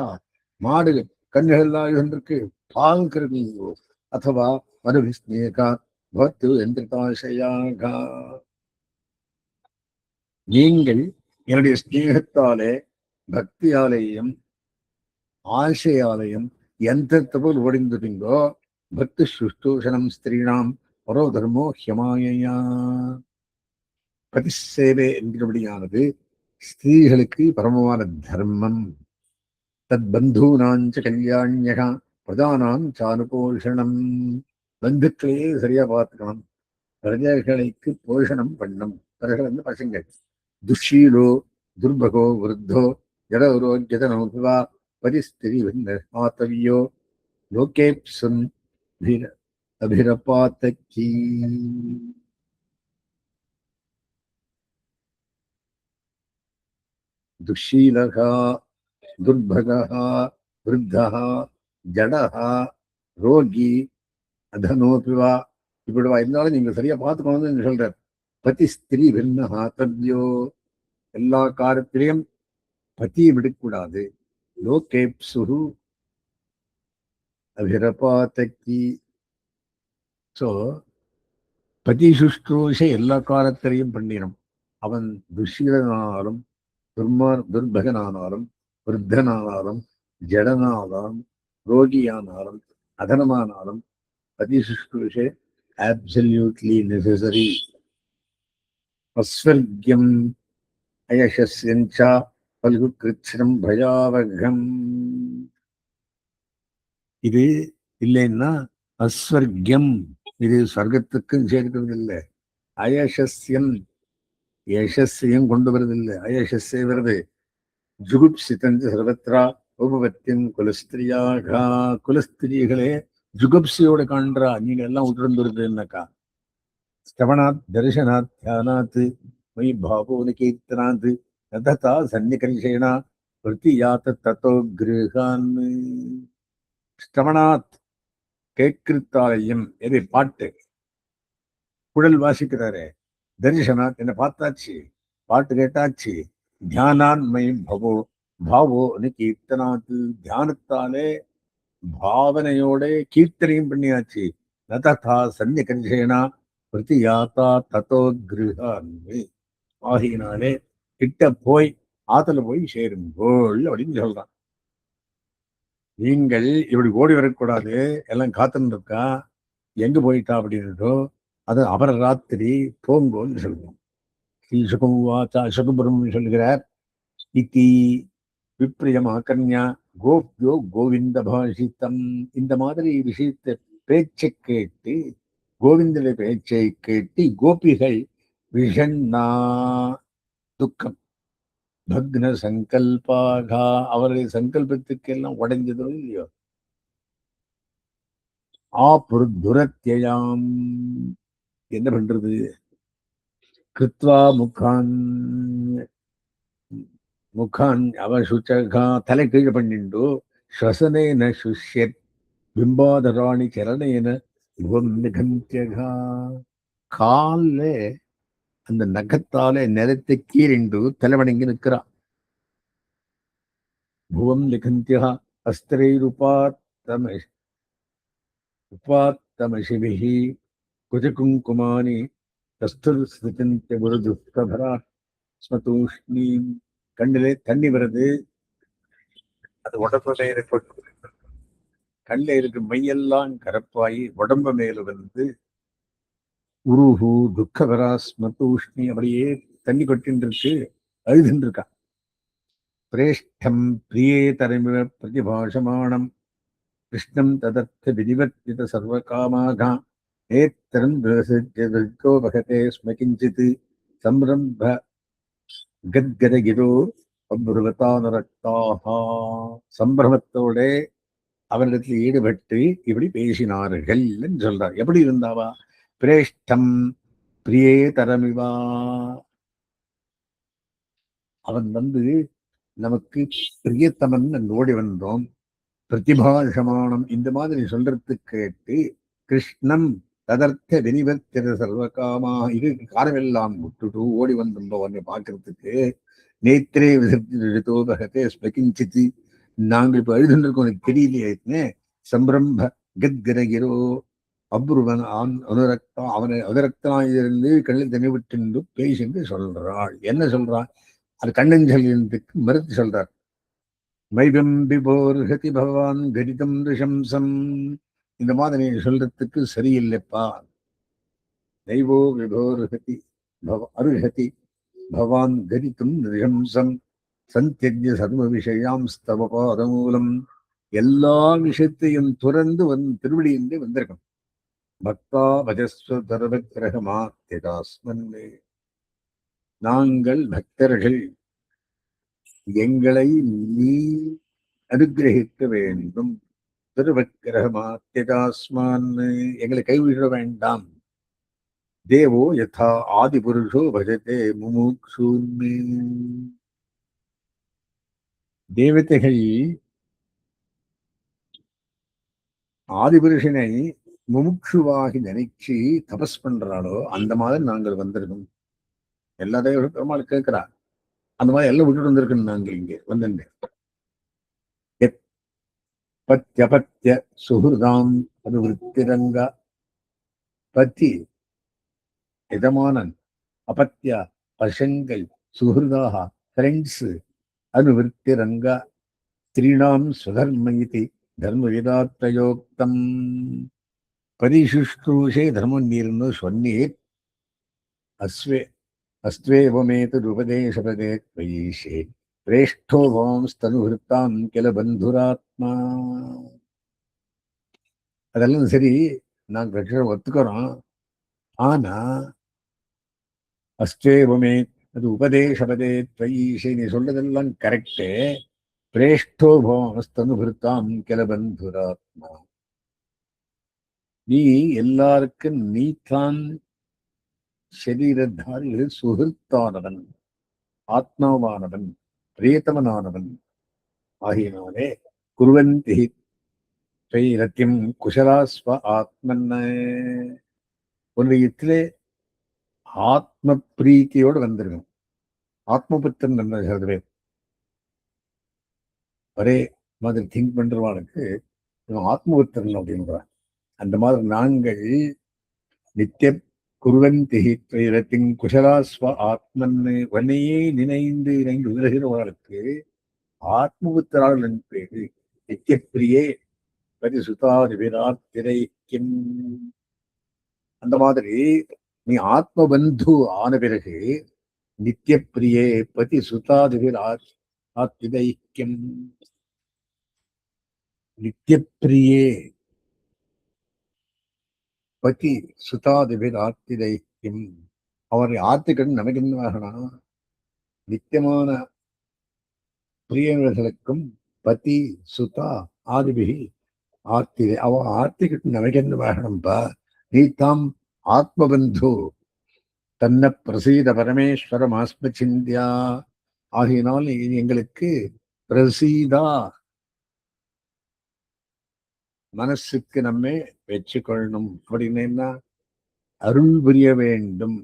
[SPEAKER 1] மாடு கன்றுகள்லாம் அழுதன்றிருக்கு பால் கரைங்கோ. அதுவா மனுவிஸ்னேகா பக்து எந்திரதாசையாக நீங்கள் என்னுடைய ஸ்நேகத்தாலே பக்தியாலேயும் ஆசையாலையும் எந்திரத்தை போல் ஒடிந்துட்டீங்கோ. பக்தி சுஷ்டூஷணம் ஸ்திரீனாம் பரோ தர்மோ ஹியமாயா. பதிசேவை என்கிறபடியானது ஸ்திரீகளுக்கு பரமமான தர்மம். தத் பந்தூனாஞ்ச கல்யாணியா பிரதானாம் சானுபோஷணம். பந்துக்களையே சரியா பார்த்துக்கணும், பிரஜைகளுக்கு போஷணம் பண்ணும். பிரஜைகள் வந்து பசங்கள். துஷீலோ துர்பகோ விருத்தோ ஜடரோக்கியதனோபிவா பரிஸ்திரி ஆத்தவியோ லோகேப்சுன் அபிரபாத்தீ. துஷீலகா துர்பகா விருத்தः ஜடः ரோகி அதனோபிவா இப்படிவா இருந்தாலும் நீங்க சரியா பார்த்துக்கணும்னு சொல்றார். பதி ஸ்திரீ பின்ன தவ்யோ, எல்லா காலத்திலையும் பத்தியை விடக்கூடாது. லோகேப்சுரு அபிரபாத்தீ. ஸோ பதி சுஷ்ரூஷ எல்லா காலத்திலையும் பண்ணிடும். அவன் துஷீலனாலும் துர்பகனானாலும் விருத்தனானாலும் ஜடனானாலும் ரோகியானாலும் அதனமானாலும் பதி சுஷ்ரூஷ absolutely necessary. அஸ்வர்கியம் அயசஸ்யஞ்சா பல்கு கிருத்ஸ்னம் பயாவகம். இது இல்லைன்னா அஸ்வர்கியம், இது ஸ்வர்க்கத்துக்கும் சேர்க்கிறது இல்லை. அயசஸ்யம், யசஸ்யம் கொண்டு வருது இல்லை, அயசஸ்ய வருது. ஜுகுப்சிதஞ்ச சர்வத்ரா உபபத்தியம் குலஸ்திரியாக. குலஸ்திரிகளே ஜுகுப்சியோட காண்றா, நீங்க எல்லாம் விட்டுருந்துருக்குன்னாக்கா. ஸ்ரவணாத் தரிசனாத் தியானாத் மயி பாவோனி கீர்த்தனாத் ததா சன்னிகர்ஷேணா விருத்தியாத் தத்தோ கிருஹான். ஸ்ரவணாத் கேட்கிருத்தாலயம், எது பாட்டு, குழல் வாசிக்கிறாரே. தரிசனாத் என்ன பார்த்தாச்சு, பாட்டு கேட்டாச்சு. தியானான் மயி பவோ பாவோ கீர்த்தனாத், தியானத்தாலே பாவனையோட கீர்த்தனையும் பண்ணியாச்சு. ததா சன்னிகர்ஷேணா பிரதியாத்தா தத்தோ கிருஹான்னு. ஆகினாலே கிட்ட போய் ஆத்துல போய் சேருங்கோள் அப்படின்னு சொல்றான். நீங்கள் இப்படி ஓடி வரக்கூடாது, எல்லாம் காத்துன்னு இருக்கா, எங்க போயிட்டா அப்படின்றதோ அது அபரராத்திரி போங்கோன்னு சொல்லுவோம். ஸ்ரீ சுகமுவாச்சா சுகபுரம் சொல்கிறார். இத்தி விப்ரியமாக்கன்யா கோப்யோ கோவிந்த பாஷித்தம். இந்த மாதிரி விஷயத்தை பேச்சை கேட்டு, கோவிந்தனுடைய பேச்சை கேட்டு கோபிகள் விஷண்ணா துக்கம் பக்ன சங்கல்பாக, அவருடைய சங்கல்பத்துக்கெல்லாம் உடைஞ்சதோ இல்லையோ. ஆபுருத்துரத்யாம், என்ன பண்றது, கிருத்வா முகான் முகான் அவசுச்சகா, தலை கீழ் பண்ணிண்டு ஸ்வசனேன சுஷ்யத் பிம்பாதராணி சரணேன புவம் நிகந்தியகா. கால்ல அந்த நகத்தாலே நிலத்தை கீறிண்டு தலைவணங்கி நிற்கிறான். புவம் நிகந்தியா அஸ்திரைருபாத்தமசிபிஹி குஜகுங்குமானி கஸ்துர் ஸ்மிருதிந்த்ய குருதுஷ்கபரா ஸ்மதூஷ்ணீம். கண்ணிலே தண்ணி வருது, அது உடம்பு மேல கண்ணில் இருக்கு மையெல்லாம் கரப்பாயி உடம்பு மேல வந்து உருஹு துக்கபரா ஸ்மதூஷ்ணி, அப்படியே தண்ணி கொட்டின்னு இருக்கு, அழுதுன்னு இருக்கா. பிரேஷ்டம் பிரியேதரமிவ பிரதிபாஷமானம் கிருஷ்ணம் ததர்த்த விதிவர்த்தித சர்வகாமாக நேத்திரம் பகதே ஸ்ம கிஞ்சித் சம்ரம்ப கத்கதகிரோ அப்ருவதானரக்தாக. சம்பிரமத்தோட அவரிடத்தில் ஈடுபட்டு இப்படி பேசினார்கள் சொல்றார். எப்படி இருந்தாவா? பிரேஷ்டம் பிரியேதரமிவா, அவன் வந்து நமக்கு பிரியத்தமன் ஓடி வந்தோம். பிரதிபாஷமானம், இந்த மாதிரி சொல்றதுக்கு கேட்டு கிருஷ்ணம் ததர்த்த வினிவர்த்திர சர்வகாமா, இது காரமெல்லாம் விட்டுட்டு ஓடி வந்தோம் உன்னை பார்க்கறதுக்கு. நேத்திரே விதத்தோபகத்தே ஸ்மகிஞ்சித்து, நாங்கள் இப்ப எழுதுன்றிருக்கோம் உனக்கு தெரியலையே. சம்பிரம்ப கத்கரகிரோ அப்ருவன் அனுரக்தா, அவனை அதிரக்தனாயிருந்து கண்ணில் தண்ணி விட்டு பேசுன்னு சொல்றாள். என்ன சொல்றான்? அது கண்ணஞ்சலிக்கு மறுத்து சொல்றார். மைவம் விபோர்ஹதி பகவான் கரிதம் ரிஷம்சம், இந்த மாதிரி சொல்றதுக்கு சரியில்லைப்பா. நைவோ விபோர்ஹதி அருஹதி பகவான் கரிதம் ரிஷம்சம் சந்தியஜ்ய சர்வ விஷயாம் ஸ்தவ பாதமூலம் எல்லா விஷயத்தையும் துறந்து திருவடியின்றி வந்திருக்கணும். பக்தா பஜஸ்வ தர்வகிரகமாஸ்மன்னே, நாங்கள் பக்தர்கள், எங்களை நீ அனுகிரகிக்க வேண்டும். திருவக்கிரகமாஸ்மான், எங்களை கைவிட வேண்டாம். தேவோ யதா ஆதிபுருஷோ பஜதே முமுக்ஷூன்மே, தேவதைகள் ஆதிபுருஷனை முமுட்சுவாகி நினைச்சு தபஸ் பண்றாளோ அந்த மாதிரி நாங்கள் வந்திருக்கோம். எல்லா தேவர்களும் பெருமாள் கேட்கிறா, அந்த மாதிரி எல்லாம் விட்டுட்டு வந்திருக்கோம். நாங்கள் இங்கே வந்து பத்யபத்ய சுஹுதாம் அனுவிருத்திரங்க, பத்தி எஜமானன், அபத்யா பசங்கள், சுஹுதாக ஃப்ரெண்ட்ஸ், அனுவிருத்திரங்க ஸ்திரீணாம் சுதர்மயிதி தர்மவிதாத்ரயோக்தம், பரிசுஷ்டூஷே தர்மம் நீர்னு சொன்னீர், அஸ்வே அஸ்வேவமேதுபதேசபதே त्वयीशे பிரேஷ்டோ வாம்ஸ்தனுஹிருத்தாம் கில பந்துராத்மா. அதெல்லாம் சரி, நாங்கள் கட்சியை ஒத்துக்கிறோம். ஆனா அஸ்வேவமே அது உபதேசபதே त्वयीशे, நீ சொல்றதெல்லாம் கரெக்டு. பிரேஷ்டோ வாம்ஸ்தனுஹிருத்தாம் கில பந்துராத்மா, நீ எல்லாருக்கும் நீதான் சரீரதாரிகளில் சுகிருத்தானவன், ஆத்மாவானவன், பிரியத்தமனானவன் ஆகியனாலே குருவந்தி ரத்தியம் குஷலாஸ்வ ஆத்மன்ன, உன்னிடத்திலே ஆத்ம பிரீத்தியோடு வந்திருக்கும். ஆத்மபுத்திரன் என்ன சொல்றது, ஒரே மாதிரி திங்க் பண்றவாளுக்கு ஆத்மபுத்திரன் அப்படின்றான். அந்த மாதிரி நாங்கள் நித்திய குருவந்தி ரத்தியம் குஷலாஸ்வ ஆத்மன்னு, வன்னையே நினைந்து இணைந்து உலகிறவாளுக்கு ஆத்மபுத்திரால் என் பேரு. நித்தியப்பிரியே பரிசுதாதி விராத்திரைக்கும், அந்த மாதிரி நீ ஆத்மபந்து ஆன பிறகு நித்தியப்பிரியே பதி சுதாதிபிராத்திரைக்கும், நித்தியப்பிரியே பதி சுதாதிபிராத்திரைக்கும், அவரை ஆத்துக்கடன் நமக்கு என்ன ஆகணும், நித்தியமான பிரியவர்களுக்கும் பதி சுதா ஆதிபிகி ஆர்த்திரை, அவ ஆர்த்திக்கிட்டு நமக்கு என்ன ஆகணும்பா, நீ தாம் ஆத்மபந்து தன்ன பிரசீத பரமேஸ்வரம் ஆஸ்ம சிந்தியா, ஆகினால் எங்களுக்கு பிரசீதா, மனசுக்கு நம்மை வச்சுக்கொள்ளணும். அப்படின்னு அருள் புரிய வேண்டும்.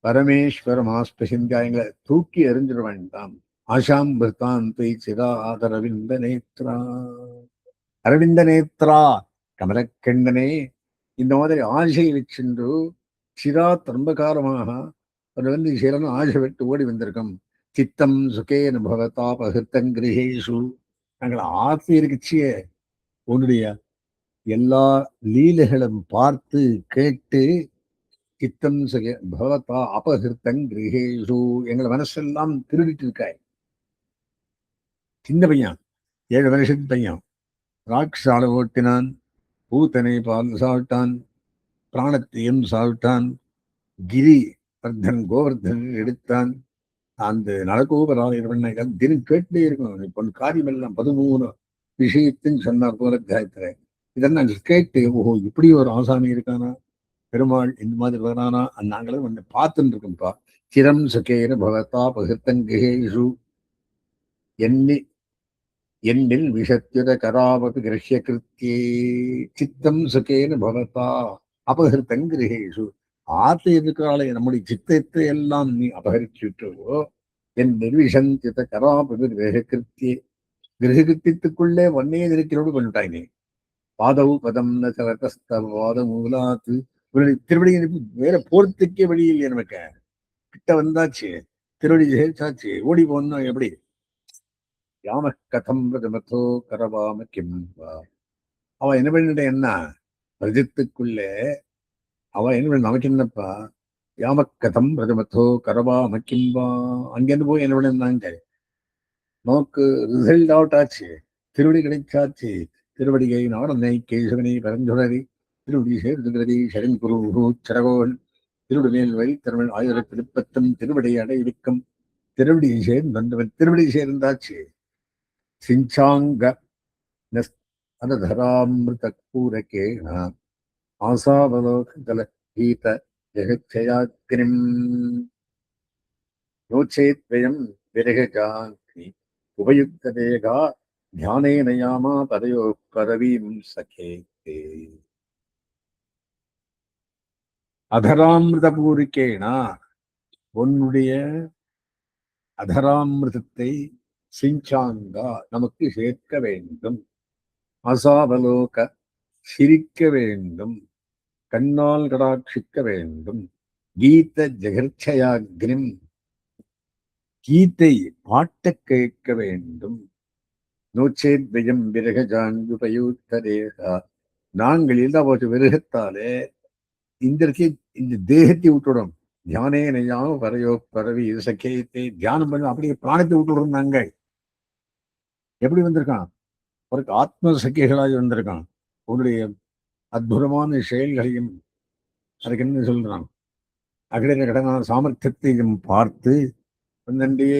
[SPEAKER 1] பரமேஸ்வரம் ஆஸ்ம சிந்தியா, எங்களை தூக்கி எறிஞ்சிட வேண்டாம். ஆஷாம் பிருத்தாந்தை சிரா ஆதரவிந்த நேத்ரா, அரவிந்த நேத்ரா கமலக்கண்ணனே, இந்த மாதிரி ஆசையை வச்சுண்டு சிராத் ரொம்ப காலமாக வந்து சிலனும் ஆசை விட்டு ஓடி வந்திருக்கோம். சித்தம் சுகேன பவதா பகிர்த்தம் கிரகேஷு, நாங்கள் ஆசை இருக்குச்சியே உன்னுடைய எல்லா லீலைகளும் பார்த்து கேட்டு, சித்தம் சுகே பவதா அபகிருத்தம் கிரகேஷு, எங்களை மனசெல்லாம் திருடிட்டு இருக்காய். சின்ன பையன், 7 வருஷத்து பையன், ராட்சால ஓட்டினான், பூத்தனை பால் சாப்பிட்டான், பிராணத்தையும் சாப்பிட்டான், கிரி வர்தன் கோவர்தன் எடுத்தான். அந்த நலகோபராயர்கள் தினம் கேட்டே இருக்கணும். இப்போ காரியம் எல்லாம் 13 விஷயத்தின் சொன்னார் போல அத்தியாயத்துல. இதெல்லாம் கேட்டு, ஓஹோ இப்படி ஒரு ஆசாமி இருக்கானா, பெருமாள் இந்த மாதிரி வரானா, நாங்களும் வந்து பார்த்துட்டு இருக்கோம்ப்பா. சிரம் சுகேன பவதா பகிர்த்தங்கேஷு என்னில் விஷத்யுத கராவபி கிரஹ்ய கிருத்தியே, சித்தம் சுகேன பவதா அபகிருத்தங்கிரகேஷு, ஆத்து இருக்கிறாளே நம்முடைய சித்தத்தை எல்லாம் நீ அபகரிச்சுட்டோ, என் நிர்விஷந்தித கராபபி கிரககிருத்தியே, கிரககிருத்தியத்துக்குள்ளே ஒன்னே இருக்கிறோடு பண்ணிட்டாய் நீ. பாதவு பதம் நரதஸ்தவாத மூலாத்து, திருவடி வேற போர்த்துக்கே வழி இல்லையே நமக்கு. கிட்ட வந்தாச்சு, திருவடி ஜெயிச்சாச்சு, ஓடி போனா எப்படி? யாம கதம் பிரதமத்தோ கரவாம கிம்பா, அவன் என்ன பண்ணிட்ட, என்ன பிரஜத்துக்குள்ளே அவன் என்ன பண்ண, நமக்கு என்னப்பா யாமக்கதம் பிரதமத்தோ கரவாம கிம்பா. அங்கேருந்து போய் என்ன பண்ணிருந்தாங்க, நமக்கு ரிசல்ட் அவுட் ஆச்சு, திருவடி கிடைச்சாச்சு. திருவடியை நாடனை கேசவனை பரஞ்சுடரி திருவடி சேர்ந்துகிறதி சரண் குரு சரகோன் திருவடிமேல் வை திருவள் 1010 திருவடி அடைவிக்கும் திருவடி சேர்ந்தவன் திருவடி சேர்ந்தாச்சு. சிஞ்சாங்க அதராமிருத கூரகேண ஆசாவலோகல கீத ஜெகச்சயாக்கிரிம் நோச்சேத்வயம் விரகஜாங்கி உபயுக்த தேகா தியானேன யாமா பதயோ பதவீம் சகேதே. அதராமிருதபூரிக்கேனா, உன்னுடைய அதராமிருதத்தை சிஞ்சாங்கா நமக்கு சேர்க்க வேண்டும். அசாவலோக சிரிக்க வேண்டும், கண்ணால் கடாட்சிக்க வேண்டும். கீத ஜெகர்ச்சயாக்னிம் கீதை பாட்ட கேட்க வேண்டும். நோச்சேத்வயம் விரகஜாங்குபயூத்தரேகா நாங்கள் இல்லா போச்சு விரகத்தாலே இந்த தேகத்தை விட்டுடும். தியானே நெய்யாம பரையோ பரவி சக்கியத்தை தியானம் பண்ண அப்படியே பிராணத்தை விட்டுடுறோம். நாங்கள் எப்படி வந்திருக்கான், ஒரு ஆத்ம சக்கியர்களாக வந்திருக்கான். உன்னுடைய அற்புதமான செயல்களையும் அதுக்கு என்ன சொல்றான், அகில கடனான சாமர்த்தியத்தையும் பார்த்து நன்றியே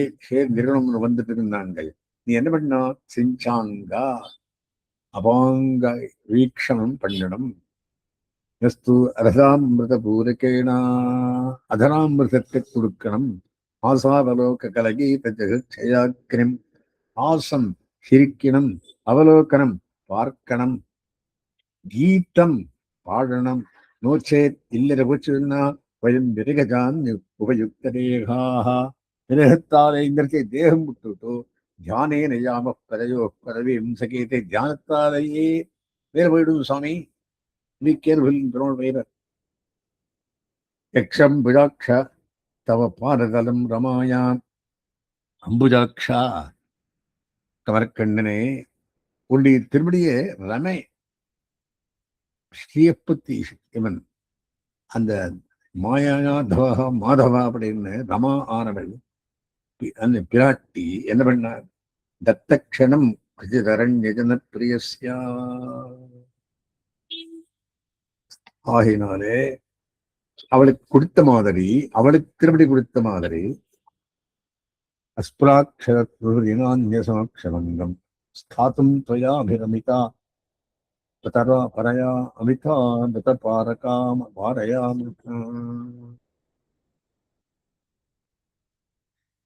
[SPEAKER 1] நிறுவனம் வந்துட்டு இருந்தாங்க. நீ என்ன பண்ணா, சிஞ்சாங்கா அபாங்க வீக்ஷணம் பண்ணணும். எஸ்து அரசாமிருத பூரகேணா அதராமிருதத்தை கொடுக்கணும். ஆசாவலோக கலகீத ஜெகச்சயாக்கிரம் ஆசம் சிரிக்கணும், அவலோகனம் பார்க்கணும், கீதம் பாடணும். நோச்சேத் இல்லற போச்சுன்னா வயம் விரகஜான் உபயுக்த தேகாக விரகத்தாலே இங்கே தேகம் விட்டுட்டோ தியானே நெய்யாம பரையோ பரவி சகீதை தியானத்தாலேயே வேற போயிடும். சுவாமி be careful, don't waver. யக்ஷம் புஜாக்ஷ தவ பாரதலம் ரமாயா. அம்புஜாக்ஷா கமர்கண்ணனே, உன்னுடைய திருமடியே ரமை ஸ்ரீயப்பத்தி இவன் அந்த மாயா தவா மாதவா அப்படின்னு ரமா ஆனவள் அந்த பிராட்டி என்ன பண்ணார், தத்தக்ஷணம் குஜிதரண்யஜன பிரியஸ்யா. ஆகினாலே அவளுக்கு கொடுத்த மாதிரி, அவளுக்கு திருப்படி கொடுத்த மாதிரி அஸ்பிராட்சரத்ருதினான்யசமக்ஷமங்கம் ஸ்தாத்தும் त्वया அபிரமிதா பதரா பரயா அமிதா பத பாரகாம பாரயாமிதா.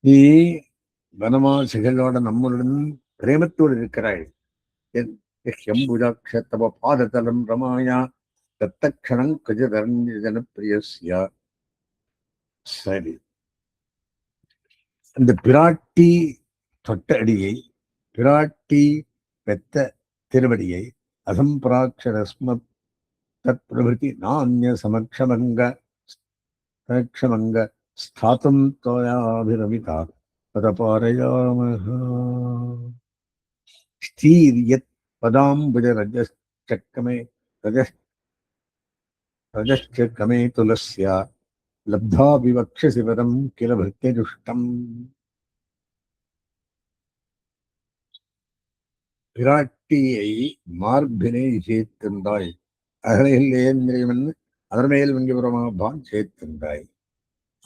[SPEAKER 1] நீ வனவாசிகளோட நம்மளுடன் பிரேமத்தோடு இருக்கிறாய். எம்புஜாட்ச தவ பாததலம் ரமாயா தத்தக்ஷணம் கஜதரண்யஜன பிரியஸ்யா. சரி, அந்த பிராட்டி தொட்ட அடியை, பிராட்டி பெத்த திருவடியை அசம்பிராட்சரஸ்ம தத் பிரபுதி நானிய சமக்ஷமங்க ஸ்தாத்தும் தோயாபிரமிதா பதபாரயாமஹ. ஸ்ரீர்யத் பதாம்புஜ ரஜச்சக்கமே ரஜச்சக்கமே துலஸ்யா லப்தா விவக்ஷசி பதம் கில பக்திருஷ்டம். பிராட்டியை மார்பினை சேர்த்திருந்தாய், அகலையில் ஏந்திரியவன் அதர்மேல் வங்கிபுரமாபான் சேர்த்திருந்தாய்.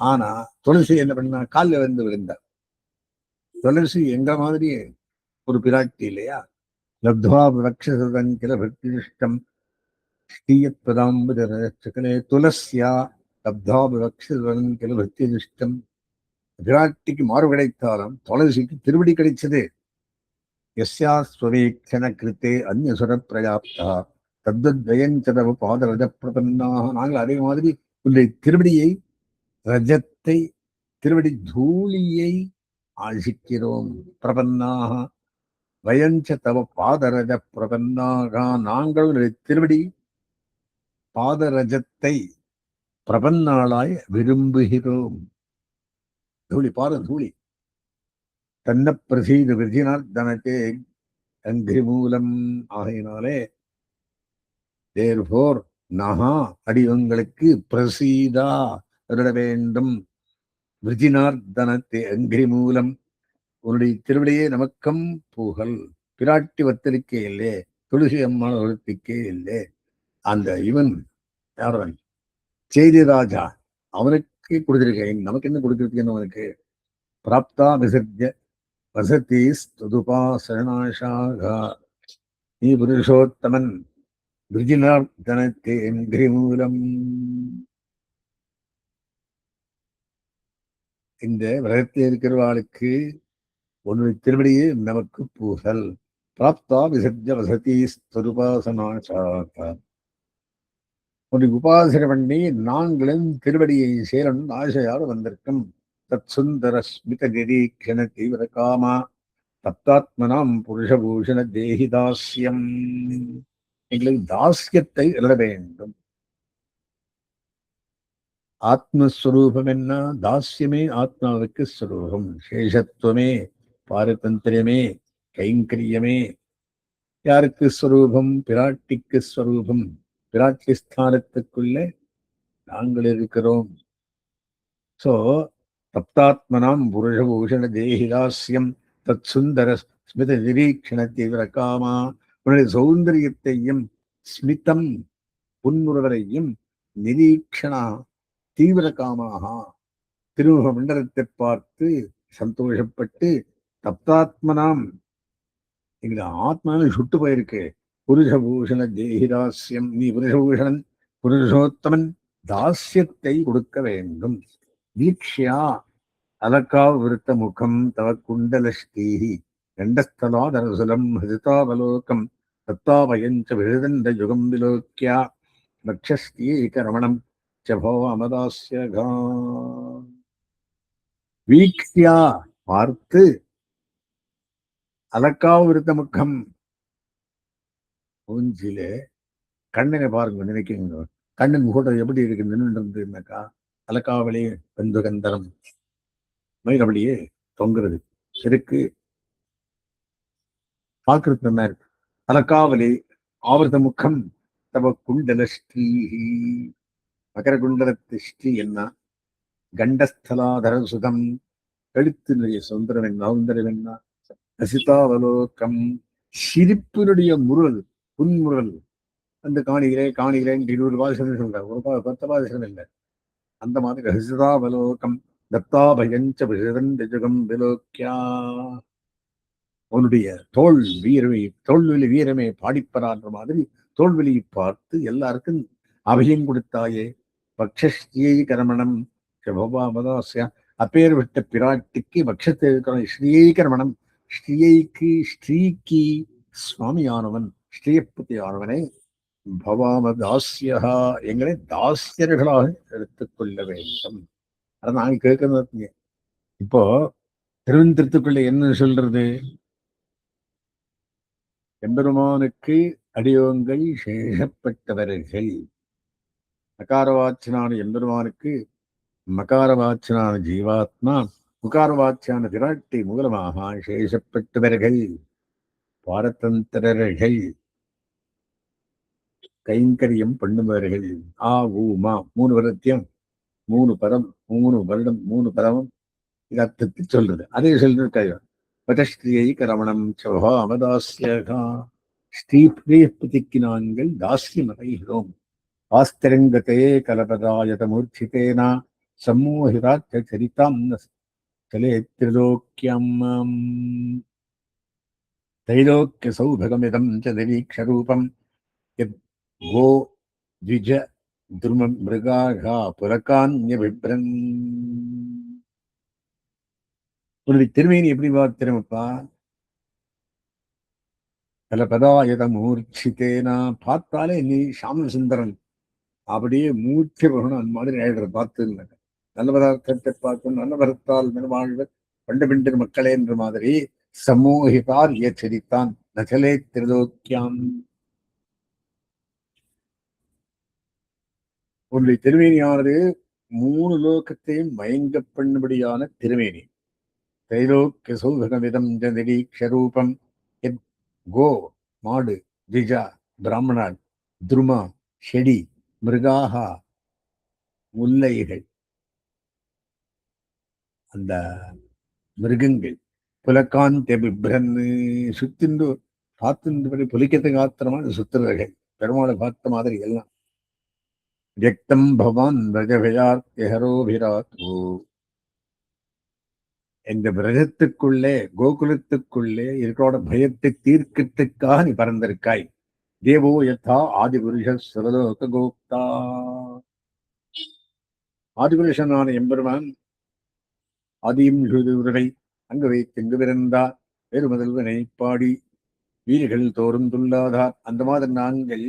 [SPEAKER 1] ஆனா துளசி என்ன பண்ணா, காலில் வந்து விழுந்தார். துளசி எங்க மாதிரி ஒரு பிராட்டி இல்லையா? லப்துவா விவக்ஷசதம் கில பக்திருஷ்டம் ஸ்ரீயத்பதாம்புஜரே துலஸ்யா லப்தா விவக்ஷசதம் கில பக்திருஷ்டம். பிராட்டிக்கு மாறு கிடைத்தாலும் துளசிக்கு திருவடி கிடைச்சது. யஸ்யாஸ்வவேக்ஷண கிருத்தே அந்நியசுர பிரயாப்தா தத்வத்வயஞ்சதவ பாதரஜ பிரபன்னாக. நாங்கள் அதே மாதிரி உன்னுடைய திருவடியை, ரஜத்தை, திருவடி தூளியை ஆசிக்கிறோம். பிரபன்னாக வயஞ்ச தவ பாதரஜ பிரபன்னாக, நாங்கள் திருவடி பாதரஜத்தை பிரபன்னாளாய் விரும்புகிறோம். தூளி பாத தூளி தன்ன பிரசீத விருதினார்த்தனத்தே அங்கிரி மூலம். ஆகையினாலே தேர்போர் நகா அடிவங்களுக்கு பிரசீதா அருள வேண்டும். விருஜினார்தனத்தை அங்கிரி மூலம் உன்னுடைய திருவிடையே நமக்கம் புகழ். பிராட்டி வத்தலிக்கே இல்லே, துளசி அம்மாள் ஒருத்திக்கே இல்லை. அந்த இவன் யாரவன் செய்தி ராஜா, அவனுக்கு கொடுத்திருக்கேன். நமக்கு என்ன கொடுத்திருக்கேன்? அவனுக்கு பிராப்தா விசர்ஜ வசதி ஸ்துதுபாசரணாஷாகா. நீ புருஷோத்தமன் விருஜினார்தனத்தை அங்கிரி மூலம். இந்த விரதத்தில் இருக்கிறவாளுக்கு உன்னுடைய திருவடியே நமக்கு புகழ். பிராப்தா விசர்ஜ வசதி ஸ்துதுபாசனாஷாகா. உன்னை உபாசனை பண்ணி நாங்களும் திருவடியை சேரணும் ஆசையாக வந்திருக்கும். தத் சுந்தர ஸ்மித நிரீக்ஷண தீவிர காமா தத்தாத்மனாம் புருஷபூஷண தேஹி தாஸ்யம். எங்களுக்கு தாஸ்யத்தை எழுத வேண்டும். ஆத்மஸ்வரூபம் என்ன? தாஸ்யமே ஆத்மாவுக்கு ஸ்வரூபம். சேஷத்துவமே, பாரதந்திரியமே, கைங்கரியமே யாருக்கு ஸ்வரூபம்? பிராட்டிக்கு ஸ்வரூபம். பிராட்டி ஸ்தானத்துக்குள்ளே நாங்கள் இருக்கிறோம். சோ தப்தாத்மனாம் புருஷபூஷண தேகிதாஸ்யம் தத் சுந்தர ஸ்மித நிரீக்ஷண தீவிர காமா. உன்னுடைய சௌந்தரியத்தையும் ஸ்மிதம் புன்முறுவரையும் நிரீக்ஷணா தீவிர காமாக திருமுக மண்டலத்தை பார்த்து சந்தோஷப்பட்டு தப்தாத்மனாம் எங்களை ஆத்மாவை சுட்டு போயிருக்கு. புருஷபூஷண தேகிதாஸ்யம், நீ புருஷபூஷணன் புருஷோத்தமன், தாஸ்யத்தை கொடுக்க வேண்டும். வீக்ஷ்யா அலக்காவிருத்த முகம் தவ குண்டலஸ்ரீஹி கண்டஸ்தலாதரசுலம் ஹிதாவலோகம் தத்தாபயஞ்ச விழுதண்ட யுகம் விலோக்கியா லக்ஷஸ்ரீகரமணம் சபோமதாஸ்யகா. வீக்ஷ்யா பார்த்து, அலக்காவிருத்த முகம் மூஞ்சிலே கண்ணனை பாருங்க, நினைக்கிறீங்க கண்ணன் முகூட்டம் எப்படி இருக்கு நின்றுருந்துனாக்கா, அலக்காவளி பந்து கந்தரம் மயிலபடியே தொங்குறது இருக்கு, பார்க்கறது நல்லா இருக்கு. அலக்காவலி ஆவர்த்த முகம் தவ குண்டல ஸ்ரீஹி. மகர குண்டலத்து ஸ்ரீ என்ன? கண்டஸ்தலாதர சுகம், எழுத்தினுடைய சுந்தரம் என்ன, சௌந்தரம் என்ன? ரசிதாவலோகம், சிரிப்பினுடைய முருள், புன்முறல். அந்த காணிகிறேன் காணிகிறேன் 20 பாதிசம் சொல்றாங்க, ஒரு 10 பாதிசம் இல்லை. அந்த மாதிரி ரசிதாவலோகம் தத்தாபயஞ்ச விழுதண்டஜுகம் விலோக்கியா. உன்னுடைய தோல்வெளி வீரமே பாடிப்பறான்ற மாதிரி தோல்வெளியை பார்த்து எல்லாருக்கும் அபயம் கொடுத்தாயே. பக்ஷஸ்ரீ கரமணம் பவாமதாஸ்ய. அப்பேர் விட்ட பிராட்டிக்கு பக்ஷத்தை இருக்கிற ஸ்ரீகரமணம். ஸ்ரீக்கு சுவாமியானவன், ஸ்ரீயப்பதியானவனே. பவாமதாஸ்யா, எங்களை தாசியர்களாக எடுத்துக்கொள்ள வேண்டும். அதை நாங்க கேட்கறது. இப்போ திருவந்திரத்துக்குள்ள என்ன சொல்றது? எம்பெருமானுக்கு அடியோங்கள் சேஷப்பட்டவர்கள். மகாரவாச்சனான எம்பெருமானுக்கு மகாரவாச்சனான ஜீவாத்மா, முகாரவாச்சியான விராட்டி மூலமாக சேஷப்பட்டவர்கள், பாரதந்திரர்கள், கைங்கரியம் பண்ணுபவர்கள். ஆ ஊமா 3 வருத்தியம் 3 பரம் 3 வருடம் 3 பரமம், இது அர்த்தத்தை சொல்றது. அதே சொல்லிருக்காங்க. பதஸ்திரியை கரமணம் சோகாமதாஸ்யகா. ஸ்ரீபிரியப்பதிக்கு நாங்கள் தாஸ்யம் அடைகிறோம். ஆஸ்திரங்கத்தையே கலபதாயத மூர்ச்சிதேனா சம்மோகிதாச்ச சரிதாம் தலே திரிலோக்கியம். தைலோக்கிய சௌபகமிதம் ச நிரீக்ஷரூபம் யத் கோ த்விஜ துர்ம மிருகாகா புரகான்ய விப்ரன். உன்னுடைய திருமேனி எப்படி பார்த்திருப்பா? கலபதாயத மூர்ச்சித்தேனா, பார்த்தாலே நீ சாம சுந்தரன் அப்படியே மூர்த்தி போகணும். அந்த மாதிரி ஆயிடுற பார்த்து நல்ல பதார்த்தத்தை பார்த்து நல்ல பரத்தால் வாழ்வர் பண்டபிண்டர் மக்களே என்ற மாதிரி சமூகிதார் எச்சரித்தான் நகலே திரிலோக்கியாம். உன்னுடைய திருமேனியானது 3 லோகத்தையும் மயங்க பண்ணும்படியான திருமேனி. தைலோக்கிய சௌகமிதம் நிரீக்ஷரூபம் எத் கோ மாடு, திஜா பிராமணன், துருமா செடி, மிருகாகா முல்லைகள், அந்த மிருகங்கள் புலக்காந்த பிப்ரன்னு சுத்திண்டு காத்துபடி புலிக்கத்துக்கு ஆத்திரமான சுத்துறர்கள் பெருமாளை பார்த்த மாதிரி எல்லாம் வியக்தம் பவான் பிரஜபயாத்யஹரோபிராத்தோ இந்த பிரஜத்துக்குள்ளே கோகுலத்துக்குள்ளே இருக்கிறோட பயத்தை தீர்க்கத்துக்காக நீ பறந்திருக்காய். தேவோ யதா ஆதிபுருஷ சுரலோக கோப்தா. ஆதிபுருஷனான எம்பெருமான் ஆதியும் உறவை அங்கு வைத்து எங்கு பிறந்தார் வேறு முதல்வனை பாடி வீடுகள் தோறும் துள்ளாதார். அந்த மாதிரி நாங்கள்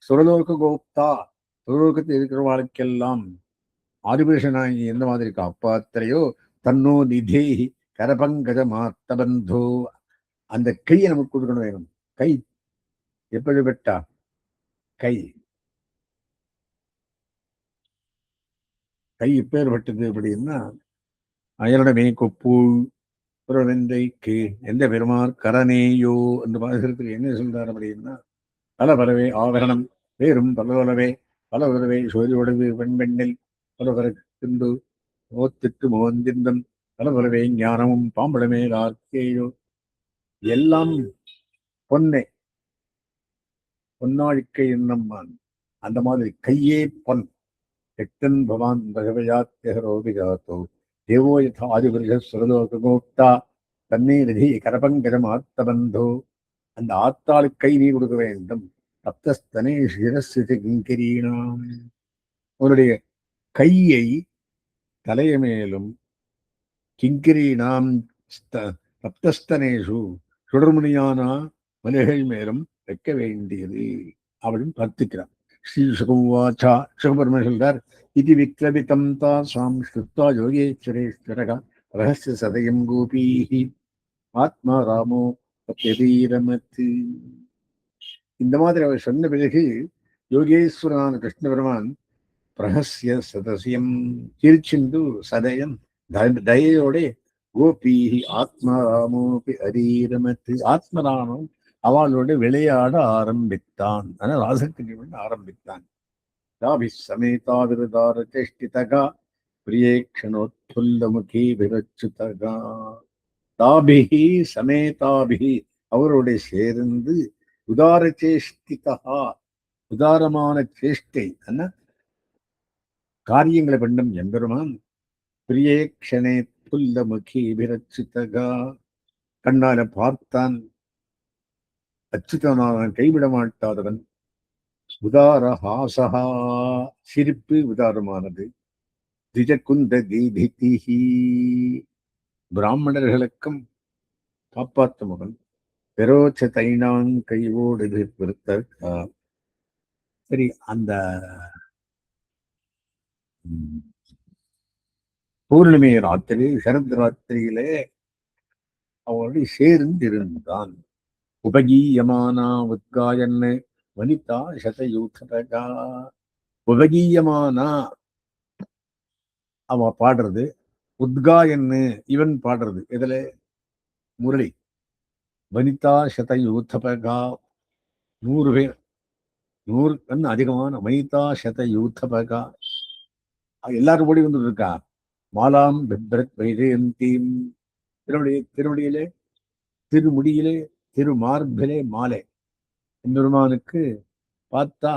[SPEAKER 1] சுரலோக கோப்தா சுரலோகத்தில் இருக்கிறவாளுக்கெல்லாம் ஆதிபுருஷனாகி எந்த மாதிரி காப்பாத்திரையோ தன்னோ நிதேஹி கரபங்கஜ மாத்தபந்தோ. அந்த கையை நமக்கு கொடுக்கணும் வேணும். கை எப்படிப்பட்ட கை? கை எப்பேற்பட்டது அப்படின்னா அயலடமே கொப்பு புறவெந்தைக்கு எந்த பெருமார் கரனேயோ என்று பாசுரத்துக்கு என்ன சொல்றார் அப்படின்னா பல பலவே ஆவரணம் வேறும் பலவலவே பல உறவே சோதி உடவு வெண்பெண்ணில் பல பறந்து மோத்திட்டு மோந்திந்தம் பல பலவே ஞானமும் பாம்படமேல் ஆர்க்கேயோ. எல்லாம் பொன்னை பொன்னாழிக்கை என்னம்மான். அந்த மாதிரி கையே பொன். எக்தன் பவான் பகவயாத்யரோபிஜாத்தோ தேவோ யதா ஆதிபுருஷ சுரலோகோக்தா தன்னே நிதி கரபங்கரம் ஆத்தபந்தோ. அந்த ஆத்தாளு கை நீ கொடுக்க வேண்டும். சப்தஸ்தனே சிரஸ்தி கிங்கரீனாம். அவருடைய கையை தலைய மேலும் கிங்கிரீனாம் சப்தஸ்தனேஷு சுடர்மணியான மலைகள் மேலும் வைக்க வேண்டியது அப்படின்னு பிரார்த்திக்கிறார். ஸ்ரீ சுகவாச்சா சுகபெருமை சொல்றார். இது விக்ரமிதம் தாசாம் ஸ்ருத்வா யோகேஸ்வரேஸ்வரக ரகசிய சதயம் கோபீஹி ஆத்மா ராமோ பத்யதீரமத்து. இந்த மாதிரி அவர் சொன்ன பிறகு யோகேஸ்வரனான கிருஷ்ண பெருமான் பிரகசிய சதசியம் சிரிச்சிந்து சதயம் தயையோட கோபீஹி ஆத்மா ராமோபி அதீரமத்து ஆத்மராமம் அவளோட விளையாட ஆரம்பித்தான். ஆனால் ராசக்கிரி ஆரம்பித்தான். தாபி சமேதா விருதார சேஷ்டிதகா பிரியேக்ஷணோத்புல்லமுகி விரச்சுதகா. தாபிகி சமேதாபிகி அவரோட சேர்ந்து உதார சேஷ்டிதா உதாரமான சேஷ்டை என்ன காரியங்களை பண்ணும் எம்பெருமான். பிரியேக்ஷணே புல்லமுகி விரச்சுதகா கண்ணால பார்த்தான். அச்சுதனான கைவிட மாட்டாதவன். உதார ஹாசகா சிரிப்பு உதாரமானது. திஜகுந்த தீபிதிஹி பிராமணர்களுக்கும் காப்பாற்ற மகன். பெரோச்ச தைனாங் கைவோடு பொறுத்தர். சரி, அந்த பௌர்ணமி ராத்திரி சரத் ராத்திரியிலே அவனோடு சேர்ந்து இருந்தான். உபகீயமானா உத்காயன்னு வனிதா சதயூதகா. உபகீயமானா அவ பாடுறது, உத்காயன்னு இவன் பாடுறது. இதுல முரளி. வனிதா சதயூதகா 100 பேர், 100 கண் அதிகமான வனிதா சதயூதகா எல்லாரும் ஓடி வந்துட்டு இருக்கா. மாலாம் பிப்ரத் வைஜெயந்தீம். திருவடியிலே திருமுடியிலே திருமார்பிலே மாலை. பெருமானுக்கு பார்த்தா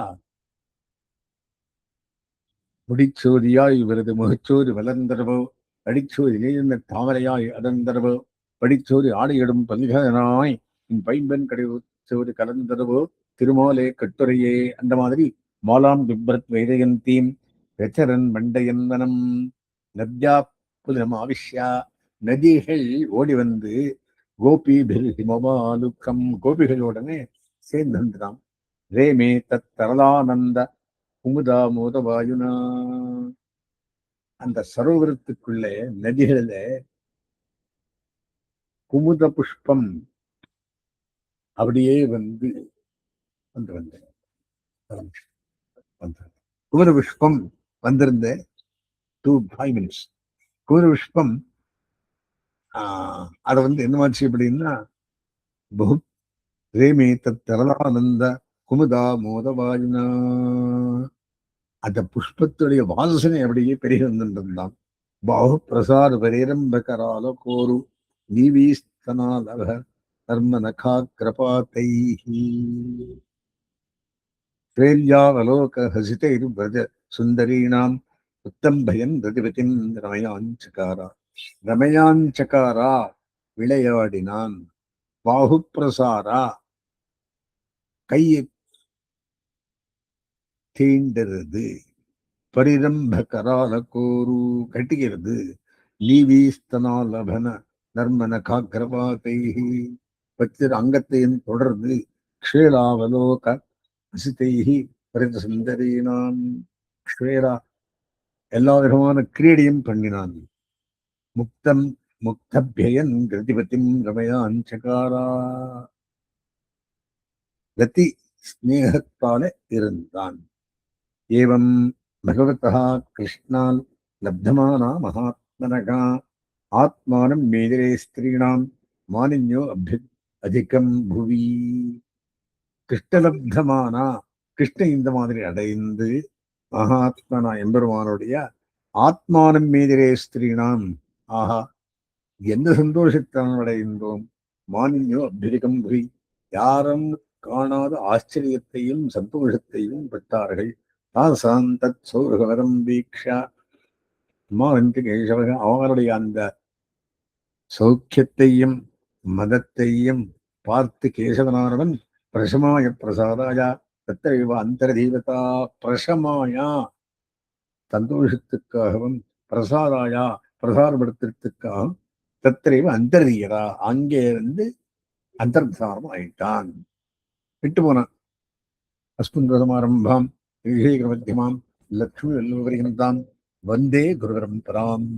[SPEAKER 1] முடிச்சோதியாய் இவரது முகச்சோறு வளர்ந்தரவோ அடிச்சோதி நீர்ந்த தாமரையாய் அதந்தரவோ படிச்சோறு ஆடையிடும் பல்கனாய் என் பைம்பெண் கடைச்சோறு கலந்தரவோ திருமாலே கட்டுரையே. அந்த மாதிரி மாலாம் பிப்ரத் வைஜெயந்தீம் வெச்சரன் மண்டையன்வனம் நத்யா புலம் ஆவிஷ்யா. நதிகள் ஓடி வந்து கோபிபில் ஹிமவாலுக்கம் கோபிகளுடனே சேர்ந்துதான். ரேமே தத் தரளானந்த குமுதா மோதவாயுனா. அந்த சரோவரத்துக்குள்ளே நதிகளில குமுத புஷ்பம் அப்படியே வந்து குமுத புஷ்பம் வந்திருந்த 5 minutes. குமுத புஷ்பம் அதை என்னமாச்சு அப்படின்னா பகு ரேமே தரளானந்த குமுதா மோதவாயுனா. அந்த புஷ்பத்துடைய வாசனை அப்படியே பெரிய வந்துருந்தான். బాహుప్రసాద పరిరంభకరాలకోరు నీవీస్తనాలభ నర్మనఖాగ్రపాతై శ్రేయావలోక హసితైర్వ్రజ సుందరీణాం ఉత్తంభయం రతిపతిం రమయాంచకార రమయాంచకార விளையாடினான். பாகுப்பிரசாரா கையை தீண்டறது, பரிரம்ப கரால கோரு கட்டுகிறது, நீவீஸ்தனாலபன நர்மன காக்கிரபாத்தை பத்திர அங்கத்தையும் தொடர்ந்து க்ஷேலாவலோக அசிதைஹி பரித சுந்தரீனாம் க்ஷேரா எல்லா விதமான கிரீடையும் பண்ணினான். முக்தம் முக்தபியன் கிருதிபதிம் ரமயான் சகாரா ரதி ஸ்நேகத்தாலே இருந்தான். ஏவம் பகவதா கிருஷ்ணால் லப்தமானா மகாத்மனகா ஆத்மானம் மேதிரே ஸ்திரீணாம் மானின்யோ அதிகம் புவி. கிருஷ்ணலப்தமானா கிருஷ்ண இந்த மாதிரி அடைந்து மகாத்மனா எம்பெருமானுடைய ஆத்மானம் மீதிரே ஸ்திரீணாம் ஆஹா எந்த சந்தோஷத்தான் அடைந்தோம். மானின்யோ அபியதிகம் புவி யாரும் காணாத ஆச்சரியத்தையும் சந்தோஷத்தையும் பெற்றார்கள். தாசாம் தத் சௌரகவரம் வீக்ஷா மானந்தி கேசவக அவர்களுடைய அந்த சௌக்கியத்தையும் மதத்தையும் பார்த்து கேசவனானவன் பிரசமாய பிரசாதாயா தத்தைவ அந்தர்தீவதா பிரசமாயா சந்தோஷத்துக்காகவும் பிரசாதாயா பிரசாரப்படுத்துறதுக்காகவும் தத்தைவ அந்தர்தீயதா அங்கே இருந்து அந்தர்தானம் ஆயிட்டான், விட்டு போனான். அஸ்மத்குருசமாரம்பாம் விவேகமத்தியமாம் லக்ஷ்மி வல்லபரியந்தாம் வந்தே குருபரம்பராம்.